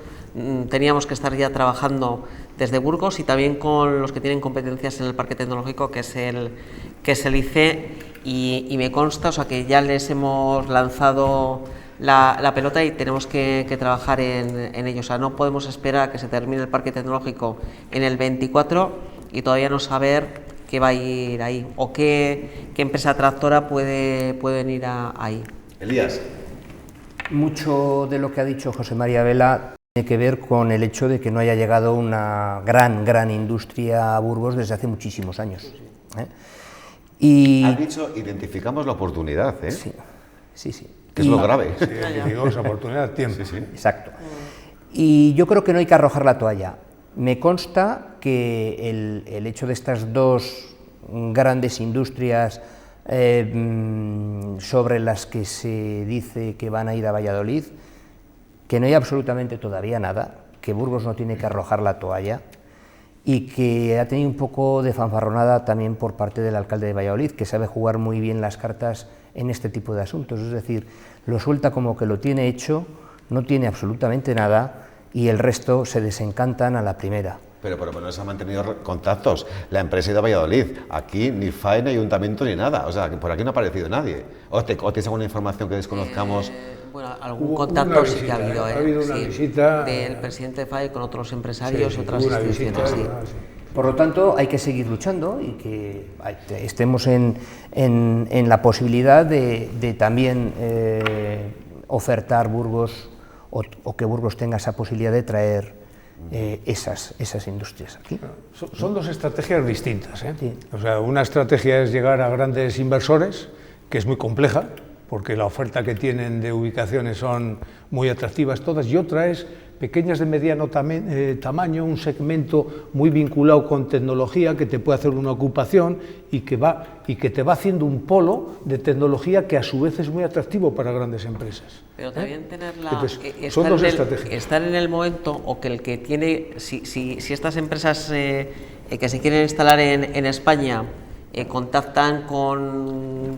Teníamos que estar ya trabajando desde Burgos y también con los que tienen competencias en el Parque Tecnológico, que es el ICE, y me consta, o sea, que ya les hemos lanzado la pelota y tenemos que trabajar en ello. O sea, no podemos esperar a que se termine el Parque Tecnológico en el 24 y todavía no saber qué va a ir ahí o qué empresa tractora puede venir ahí. Elías. Mucho de lo que ha dicho José María Vela tiene que ver con el hecho de que no haya llegado una gran industria a Burgos desde hace muchísimos años. Y... Has dicho, identificamos la oportunidad, ¿eh? Sí. Que es lo grave. Sí, identificamos la oportunidad a tiempo. Sí. Exacto. Y yo creo que no hay que arrojar la toalla. Me consta que el hecho de estas dos grandes industrias sobre las que se dice que van a ir a Valladolid, que no hay absolutamente todavía nada, que Burgos no tiene que arrojar la toalla y que ha tenido un poco de fanfarronada también por parte del alcalde de Valladolid, que sabe jugar muy bien las cartas en este tipo de asuntos, es decir, lo suelta como que lo tiene hecho, no tiene absolutamente nada y el resto se desencantan a la primera. Pero por lo menos ha mantenido contactos. La empresa ha ido a Valladolid. Aquí ni FAE, ni ayuntamiento, ni nada. O sea, que por aquí no ha aparecido nadie. ¿O tienes alguna información que desconozcamos? Bueno, algún contacto sí que ha habido. Ha habido una visita del presidente de FAE con otros empresarios y otras instituciones. Por lo tanto, hay que seguir luchando y que estemos en la posibilidad de también ofertar Burgos o que Burgos tenga esa posibilidad de traer esas industrias aquí. Son dos estrategias distintas. Sí. O sea, una estrategia es llegar a grandes inversores, que es muy compleja, porque la oferta que tienen de ubicaciones son muy atractivas todas, y otra es pequeñas de mediano tamaño, un segmento muy vinculado con tecnología que te puede hacer una ocupación y que te va haciendo un polo de tecnología que a su vez es muy atractivo para grandes empresas. Pero también estar en el momento, o que el que tiene, si estas empresas que se quieren instalar en España contactan con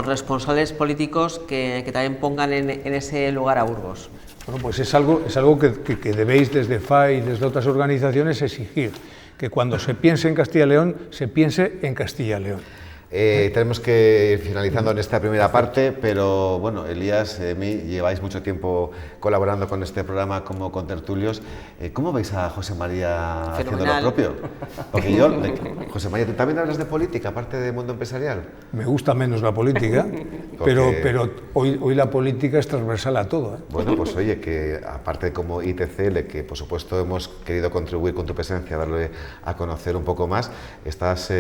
responsables políticos que también pongan en ese lugar a Burgos. Bueno, pues es algo que debéis desde FAI y desde otras organizaciones exigir, que cuando se piense en Castilla y León, se piense en Castilla y León. Tenemos que ir finalizando en esta primera parte, pero bueno, Elías, lleváis mucho tiempo colaborando con este programa como contertulios. ¿Cómo veis a José María haciendo lo propio? Porque José María, ¿tú también hablas de política, aparte del mundo empresarial? Me gusta menos la política, pero hoy la política es transversal a todo, ¿eh? Bueno, pues oye, que aparte como ITCL, que por supuesto hemos querido contribuir con tu presencia, darle a conocer un poco más, estás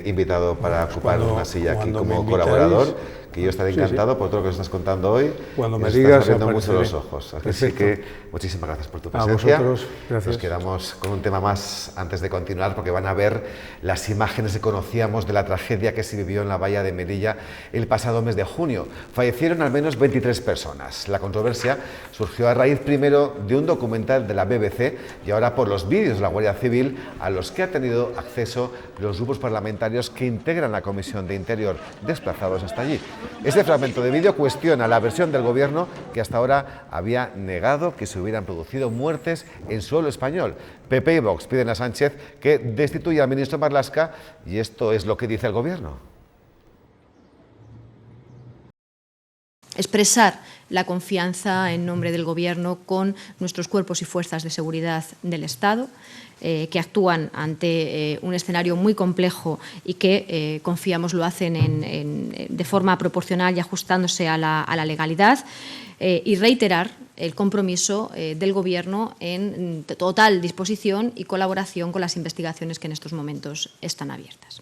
invitado para ocupar una silla aquí como colaborador, que yo estaré encantado por todo lo que nos estás contando hoy. Cuando me digas, abriendo mucho los ojos. Así que muchísimas gracias por tu presencia. A vosotros, gracias. Nos quedamos con un tema más antes de continuar, porque van a ver las imágenes que conocíamos de la tragedia que se vivió en la bahía de Melilla el pasado mes de junio. Fallecieron al menos 23 personas. La controversia surgió a raíz primero de un documental de la BBC y ahora por los vídeos de la Guardia Civil a los que ha tenido acceso los grupos parlamentarios que integran la Comisión de Interior, desplazados hasta allí. Este fragmento de vídeo cuestiona la versión del gobierno, que hasta ahora había negado que se hubieran producido muertes en suelo español. PP y Vox piden a Sánchez que destituya al ministro Marlaska, y esto es lo que dice el gobierno. Expresar la confianza en nombre del Gobierno con nuestros cuerpos y fuerzas de seguridad del Estado, que actúan ante un escenario muy complejo y que confiamos lo hacen de forma proporcional y ajustándose a la legalidad, y reiterar el compromiso del Gobierno en total disposición y colaboración con las investigaciones que en estos momentos están abiertas.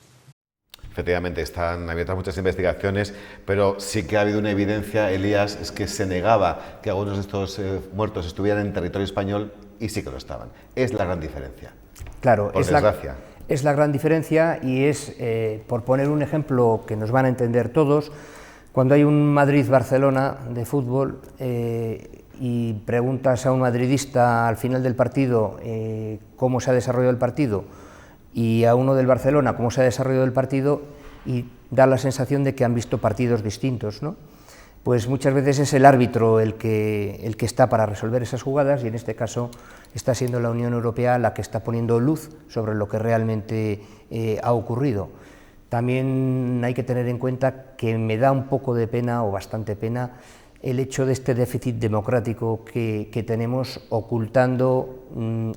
Efectivamente, están abiertas muchas investigaciones, pero sí que ha habido una evidencia, Elías, es que se negaba que algunos de estos muertos estuvieran en territorio español, y sí que lo estaban. Es la gran diferencia. Claro, por desgracia. Es la gran diferencia, y es, por poner un ejemplo que nos van a entender todos, cuando hay un Madrid-Barcelona de fútbol y preguntas a un madridista al final del partido cómo se ha desarrollado el partido, y a uno del Barcelona cómo se ha desarrollado el partido, y da la sensación de que han visto partidos distintos, ¿no? Pues muchas veces es el árbitro el que está para resolver esas jugadas, y en este caso está siendo la Unión Europea la que está poniendo luz sobre lo que realmente ha ocurrido. También hay que tener en cuenta que me da un poco de pena, o bastante pena, el hecho de este déficit democrático que tenemos, ocultando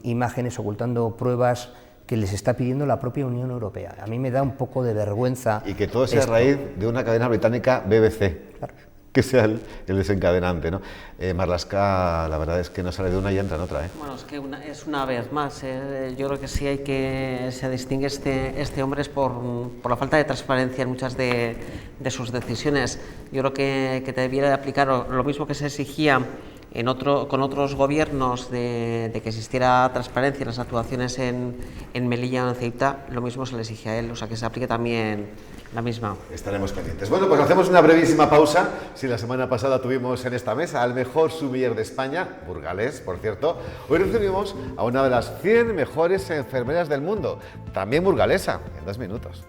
imágenes, ocultando pruebas que les está pidiendo la propia Unión Europea. A mí me da un poco de vergüenza. Y que todo sea a raíz de una cadena británica, BBC, claro, que sea el desencadenante, ¿no? Marlaska, la verdad es que no sale de una y entra en otra, ¿eh? Bueno, es que es una vez más, yo creo que sí se distingue este hombre es por la falta de transparencia en muchas de sus decisiones. Yo creo que debiera de aplicar lo mismo que se exigía con otros gobiernos de que existiera transparencia en las actuaciones en Melilla o en Ceuta, lo mismo se le exige a él, o sea que se aplique también la misma. Estaremos pendientes. Bueno, pues hacemos una brevísima pausa. Si la semana pasada tuvimos en esta mesa al mejor sumiller de España, burgalés, por cierto, hoy recibimos a una de las 100 mejores enfermeras del mundo, también burgalesa, en 2 minutos.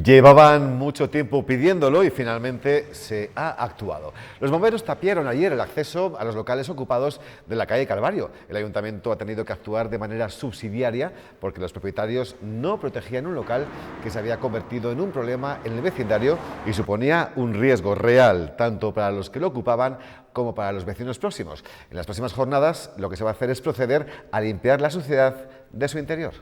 Llevaban mucho tiempo pidiéndolo y finalmente se ha actuado. Los bomberos tapiaron ayer el acceso a los locales ocupados de la calle Calvario. El ayuntamiento ha tenido que actuar de manera subsidiaria porque los propietarios no protegían un local que se había convertido en un problema en el vecindario y suponía un riesgo real, tanto para los que lo ocupaban como para los vecinos próximos. En las próximas jornadas lo que se va a hacer es proceder a limpiar la suciedad de su interior.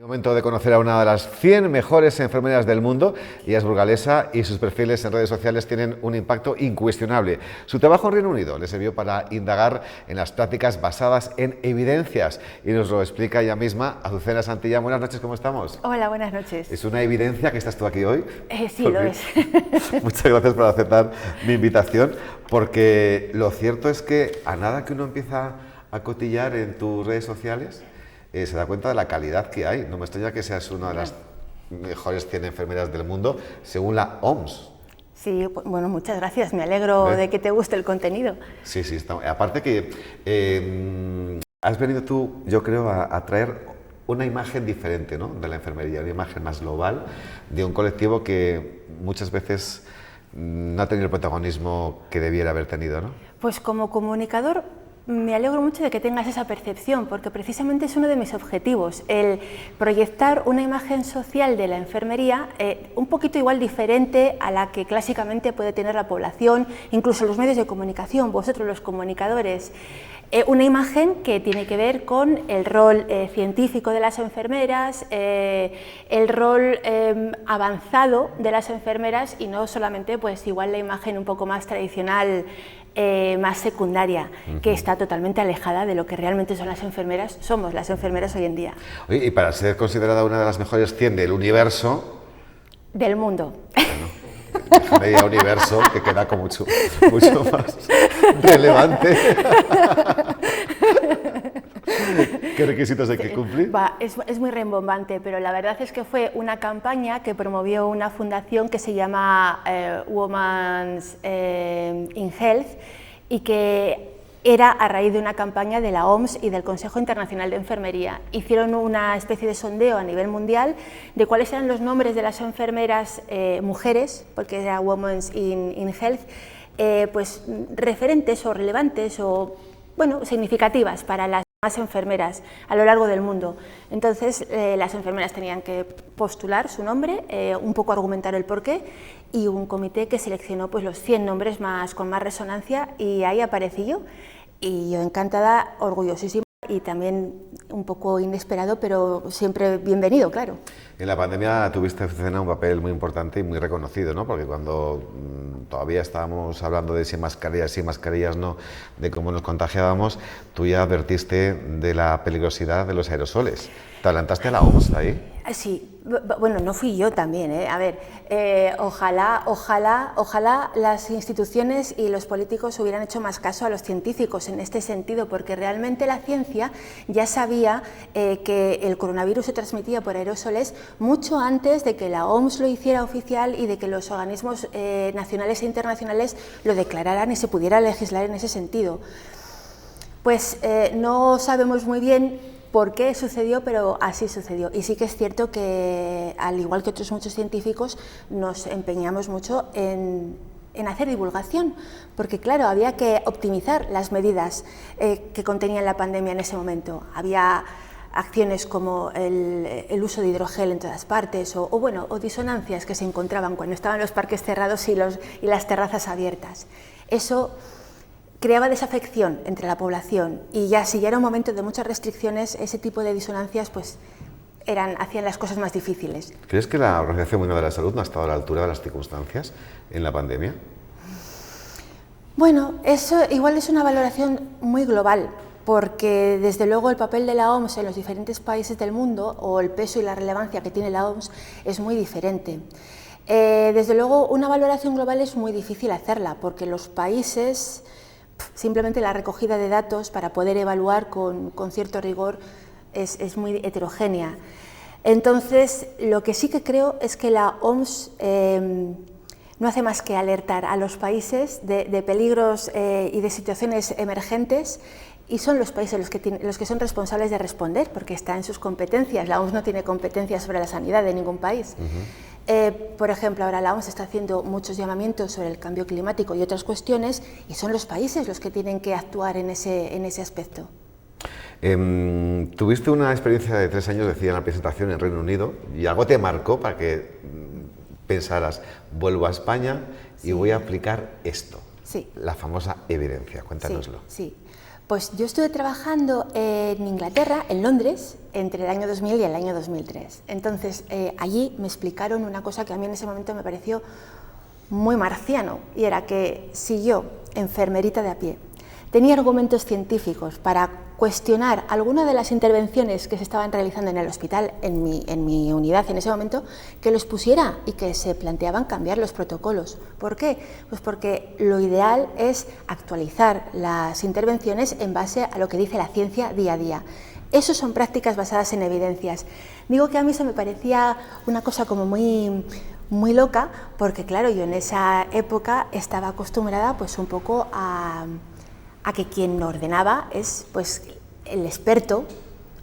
Momento de conocer a una de las 100 mejores enfermeras del mundo. Ella es burgalesa y sus perfiles en redes sociales tienen un impacto incuestionable. Su trabajo en Reino Unido le sirvió para indagar en las prácticas basadas en evidencias y nos lo explica ella misma. Azucena Santillán, buenas noches, ¿cómo estamos? Hola, buenas noches. ¿Es una evidencia que estás tú aquí hoy? Sí, lo es. Muchas gracias por aceptar mi invitación, porque lo cierto es que a nada que uno empieza a cotillar en tus redes sociales, se da cuenta de la calidad que hay. No me extraña que seas una de las mejores 100 enfermeras del mundo, según la OMS. Sí, bueno, muchas gracias. Me alegro de que te guste el contenido. Sí, sí. Aparte que has venido tú, yo creo, a traer una imagen diferente, ¿no?, de la enfermería, una imagen más global de un colectivo que muchas veces no ha tenido el protagonismo que debiera haber tenido, ¿no? Pues como comunicador me alegro mucho de que tengas esa percepción, porque precisamente es uno de mis objetivos, el proyectar una imagen social de la enfermería un poquito igual diferente a la que clásicamente puede tener la población, incluso los medios de comunicación, vosotros los comunicadores. Una imagen que tiene que ver con el rol científico de las enfermeras, el rol avanzado de las enfermeras y no solamente pues igual la imagen un poco más tradicional, más secundaria, que está totalmente alejada de lo que realmente son las enfermeras, somos las enfermeras hoy en día. Oye, y para ser considerada una de las mejores 100 del universo... Del mundo. Bueno, media universo, que queda como mucho más relevante. ¿Qué requisitos hay que cumplir? Es muy rimbombante, pero la verdad es que fue una campaña que promovió una fundación que se llama Women's in Health y que era a raíz de una campaña de la OMS y del Consejo Internacional de Enfermería. Hicieron una especie de sondeo a nivel mundial de cuáles eran los nombres de las enfermeras mujeres, porque era Women's in Health, pues referentes o relevantes o bueno, significativas para las más enfermeras a lo largo del mundo. Entonces las enfermeras tenían que postular su nombre, un poco argumentar el porqué, y un comité que seleccionó pues los 100 nombres con más resonancia, y ahí aparecí yo, y yo encantada, orgullosísima y también un poco inesperado, pero siempre bienvenido, claro. En la pandemia tuviste, Azucena, un papel muy importante y muy reconocido, ¿no? Porque cuando todavía estábamos hablando de si mascarillas sí, mascarillas no, de cómo nos contagiábamos, tú ya advertiste de la peligrosidad de los aerosoles. ¿Te adelantaste a la OMS ahí? Sí, bueno, no fui yo también, ¿eh? A ver, ojalá las instituciones y los políticos hubieran hecho más caso a los científicos en este sentido, porque realmente la ciencia ya sabía que el coronavirus se transmitía por aerosoles mucho antes de que la OMS lo hiciera oficial y de que los organismos nacionales e internacionales lo declararan y se pudiera legislar en ese sentido. Pues no sabemos muy bien por qué sucedió, pero así sucedió. Y sí que es cierto que, al igual que otros muchos científicos, nos empeñamos mucho en hacer divulgación, porque claro, había que optimizar las medidas que contenía la pandemia en ese momento. Había acciones como el uso de hidrogel en todas partes, o disonancias que se encontraban cuando estaban los parques cerrados y las terrazas abiertas. Eso creaba desafección entre la población, y ya si ya era un momento de muchas restricciones, ese tipo de disonancias pues hacían las cosas más difíciles. ¿Crees que la Organización Mundial de la Salud no ha estado a la altura de las circunstancias en la pandemia? Bueno, eso igual es una valoración muy global, porque desde luego el papel de la OMS en los diferentes países del mundo, o el peso y la relevancia que tiene la OMS, es muy diferente. Desde luego una valoración global es muy difícil hacerla, porque los países, simplemente la recogida de datos para poder evaluar con cierto rigor es muy heterogénea. Entonces, lo que sí que creo es que la OMS no hace más que alertar a los países de peligros y de situaciones emergentes, y son los países los que son responsables de responder, porque está en sus competencias. La OMS no tiene competencias sobre la sanidad de ningún país. Por ejemplo, ahora la OMS está haciendo muchos llamamientos sobre el cambio climático y otras cuestiones, y son los países los que tienen que actuar en ese aspecto. Tuviste una experiencia de 3 años, decía en la presentación, en Reino Unido, y algo te marcó para que pensaras, vuelvo a España y voy a aplicar esto. Sí. La famosa evidencia. Cuéntanoslo. Sí. Pues yo estuve trabajando en Inglaterra, en Londres, entre el año 2000 y el año 2003. Entonces, allí me explicaron una cosa que a mí en ese momento me pareció muy marciano, y era que si yo, enfermerita de a pie, tenía argumentos científicos para cuestionar alguna de las intervenciones que se estaban realizando en el hospital, en mi unidad en ese momento, que los pusiera y que se planteaban cambiar los protocolos. ¿Por qué? Pues porque lo ideal es actualizar las intervenciones en base a lo que dice la ciencia día a día. Eso son prácticas basadas en evidencias. Digo que a mí eso me parecía una cosa como muy loca, porque claro, yo en esa época estaba acostumbrada pues un poco a que quien ordenaba es pues el experto,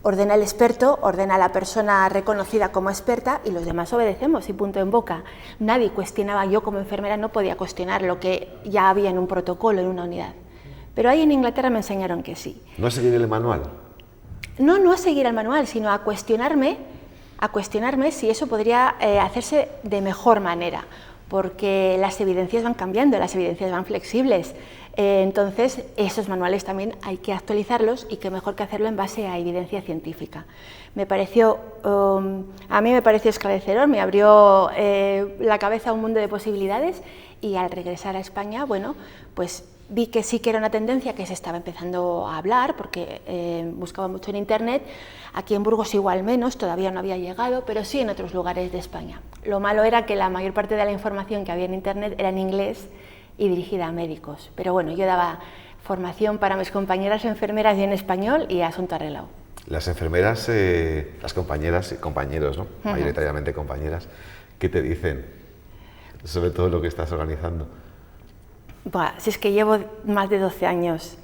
ordena el experto, ordena a la persona reconocida como experta y los demás obedecemos y punto en boca. Nadie cuestionaba, yo como enfermera no podía cuestionar lo que ya había en un protocolo, en una unidad. Pero ahí en Inglaterra me enseñaron que sí. ¿No seguir el manual? No a seguir el manual, sino a cuestionarme si eso podría hacerse de mejor manera, porque las evidencias van cambiando, las evidencias van flexibles. Entonces, esos manuales también hay que actualizarlos y qué mejor que hacerlo en base a evidencia científica. A mí me pareció esclarecedor, me abrió la cabeza a un mundo de posibilidades y al regresar a España, bueno, pues vi que sí que era una tendencia que se estaba empezando a hablar, porque buscaba mucho en Internet. Aquí en Burgos igual menos, todavía no había llegado, pero sí en otros lugares de España. Lo malo era que la mayor parte de la información que había en Internet era en inglés y dirigida a médicos. Pero bueno, yo daba formación para mis compañeras enfermeras y en español y asunto arreglado. Las enfermeras, las compañeras y compañeros, ¿no? Mayoritariamente compañeras, ¿qué te dicen sobre todo lo que estás organizando? Buah, si es que llevo más de 12 años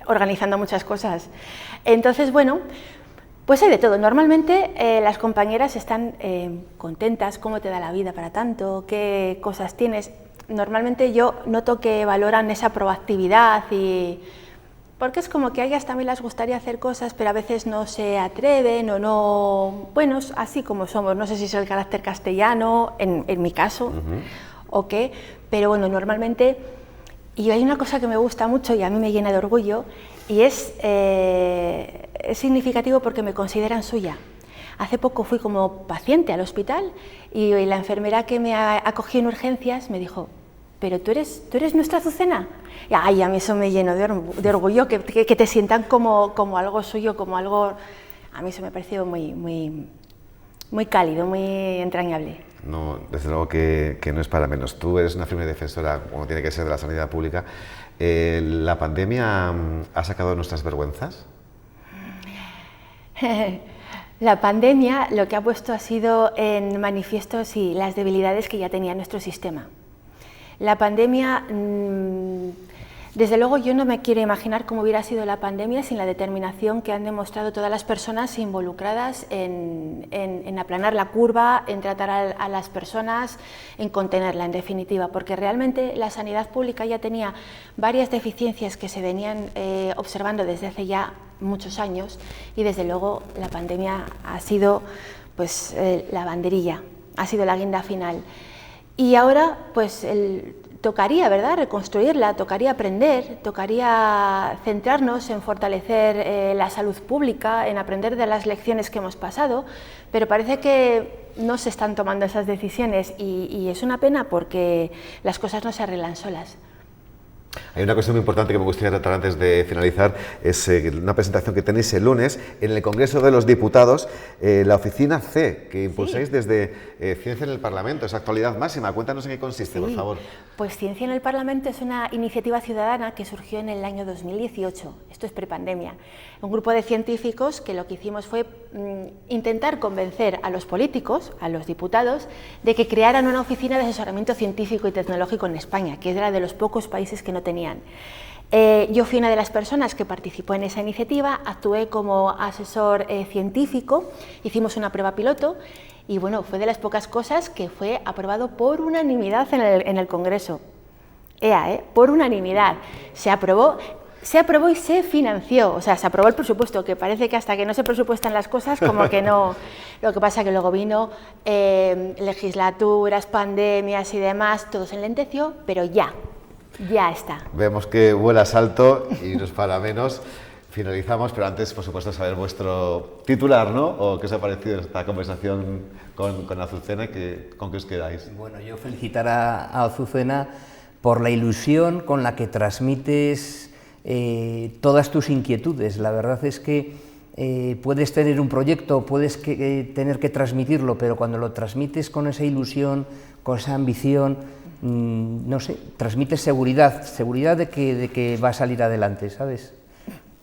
organizando muchas cosas. Entonces, bueno, pues hay de todo. Normalmente las compañeras están contentas, cómo te da la vida para tanto, qué cosas tienes. Normalmente yo noto que valoran esa proactividad porque es como que a ellas también les gustaría hacer cosas, pero a veces no se atreven o no... Bueno, así como somos, no sé si es el carácter castellano, en mi caso, o qué, pero bueno, normalmente... Y hay una cosa que me gusta mucho y a mí me llena de orgullo, y es significativo porque me consideran suya. Hace poco fui como paciente al hospital y la enfermera que me acogió en urgencias me dijo: ¿pero tú eres nuestra Azucena? Y ay, a mí eso me llenó de orgullo, que te sientan como algo suyo, como algo... A mí eso me ha parecido muy cálido, muy entrañable. No, desde luego que no es para menos. Tú eres una firme defensora, como tiene que ser, de la sanidad pública. ¿La pandemia ha sacado nuestras vergüenzas? La pandemia lo que ha puesto ha sido en manifiesto, sí, las debilidades que ya tenía nuestro sistema. La pandemia, desde luego yo no me quiero imaginar cómo hubiera sido la pandemia sin la determinación que han demostrado todas las personas involucradas en aplanar la curva, en tratar a las personas, en contenerla en definitiva, porque realmente la sanidad pública ya tenía varias deficiencias que se venían observando desde hace ya muchos años, y desde luego la pandemia ha sido pues la banderilla, ha sido la guinda final. Y ahora pues tocaría, ¿verdad?, reconstruirla, tocaría aprender, tocaría centrarnos en fortalecer la salud pública, en aprender de las lecciones que hemos pasado, pero parece que no se están tomando esas decisiones y es una pena porque las cosas no se arreglan solas. Hay una cuestión muy importante que me gustaría tratar antes de finalizar, es una presentación que tenéis el lunes en el Congreso de los Diputados, la Oficina C, que impulsáis desde Ciencia en el Parlamento, esa actualidad máxima. Cuéntanos en qué consiste, por favor. Pues Ciencia en el Parlamento es una iniciativa ciudadana que surgió en el año 2018, esto es prepandemia. Un grupo de científicos que lo que hicimos fue intentar convencer a los políticos, a los diputados, de que crearan una oficina de asesoramiento científico y tecnológico en España, que era de los pocos países que no tenían. Yo fui una de las personas que participó en esa iniciativa, actué como asesor científico, hicimos una prueba piloto y bueno, fue de las pocas cosas que fue aprobado por unanimidad en el Congreso. Por unanimidad. Se aprobó y se financió, o sea, se aprobó el presupuesto, que parece que hasta que no se presupuestan las cosas como que no. Lo que pasa que luego vino legislaturas, pandemias y demás, todo se enlenteció, pero ya está. Vemos que vuelas alto y no es para menos. Finalizamos, pero antes, por supuesto, saber vuestro titular, ¿no? O qué os ha parecido esta conversación con Azucena y con qué os quedáis. Bueno, yo felicitar a Azucena por la ilusión con la que transmites todas tus inquietudes. La verdad es que puedes tener un proyecto, puedes tener que transmitirlo, pero cuando lo transmites con esa ilusión, con esa ambición, no sé, transmites seguridad de que va a salir adelante, ¿sabes?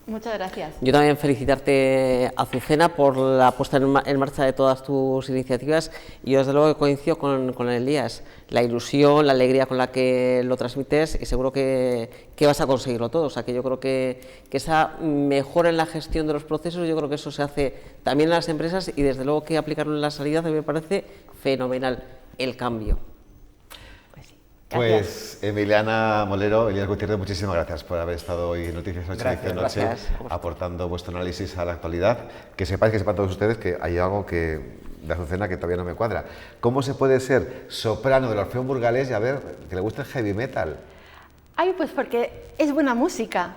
Muchas gracias. Yo también felicitarte, Azucena, por la puesta en marcha de todas tus iniciativas, y yo desde luego coincido con Elías, la ilusión, la alegría con la que lo transmites, y seguro que vas a conseguirlo todo. O sea, que yo creo que esa mejora en la gestión de los procesos, yo creo que eso se hace también en las empresas, y desde luego que aplicarlo en la sanidad me parece fenomenal, el cambio. Pues Emiliana Molero, Elías Gutiérrez, muchísimas gracias por haber estado hoy en Noticias 8 Edición Noche, aportando vuestro análisis a la actualidad. Que sepan todos ustedes que hay algo de Azucena que todavía no me cuadra. ¿Cómo se puede ser soprano del Orfeón Burgalés y a ver que le gusta el heavy metal? Ay, pues porque es buena música.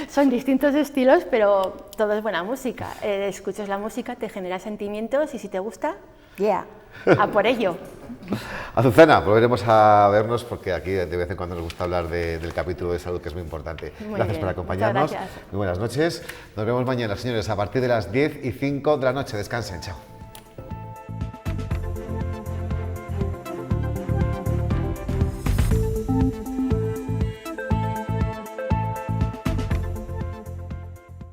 Son distintos estilos, pero todo es buena música. Escuchas la música, te genera sentimientos y si te gusta, a por ello. Azucena, volveremos a vernos porque aquí de vez en cuando nos gusta hablar del capítulo de salud, que es muy importante. Gracias por acompañarnos. Muy buenas noches. Nos vemos mañana, señores, a partir de las 10:05 de la noche. Descansen, chao.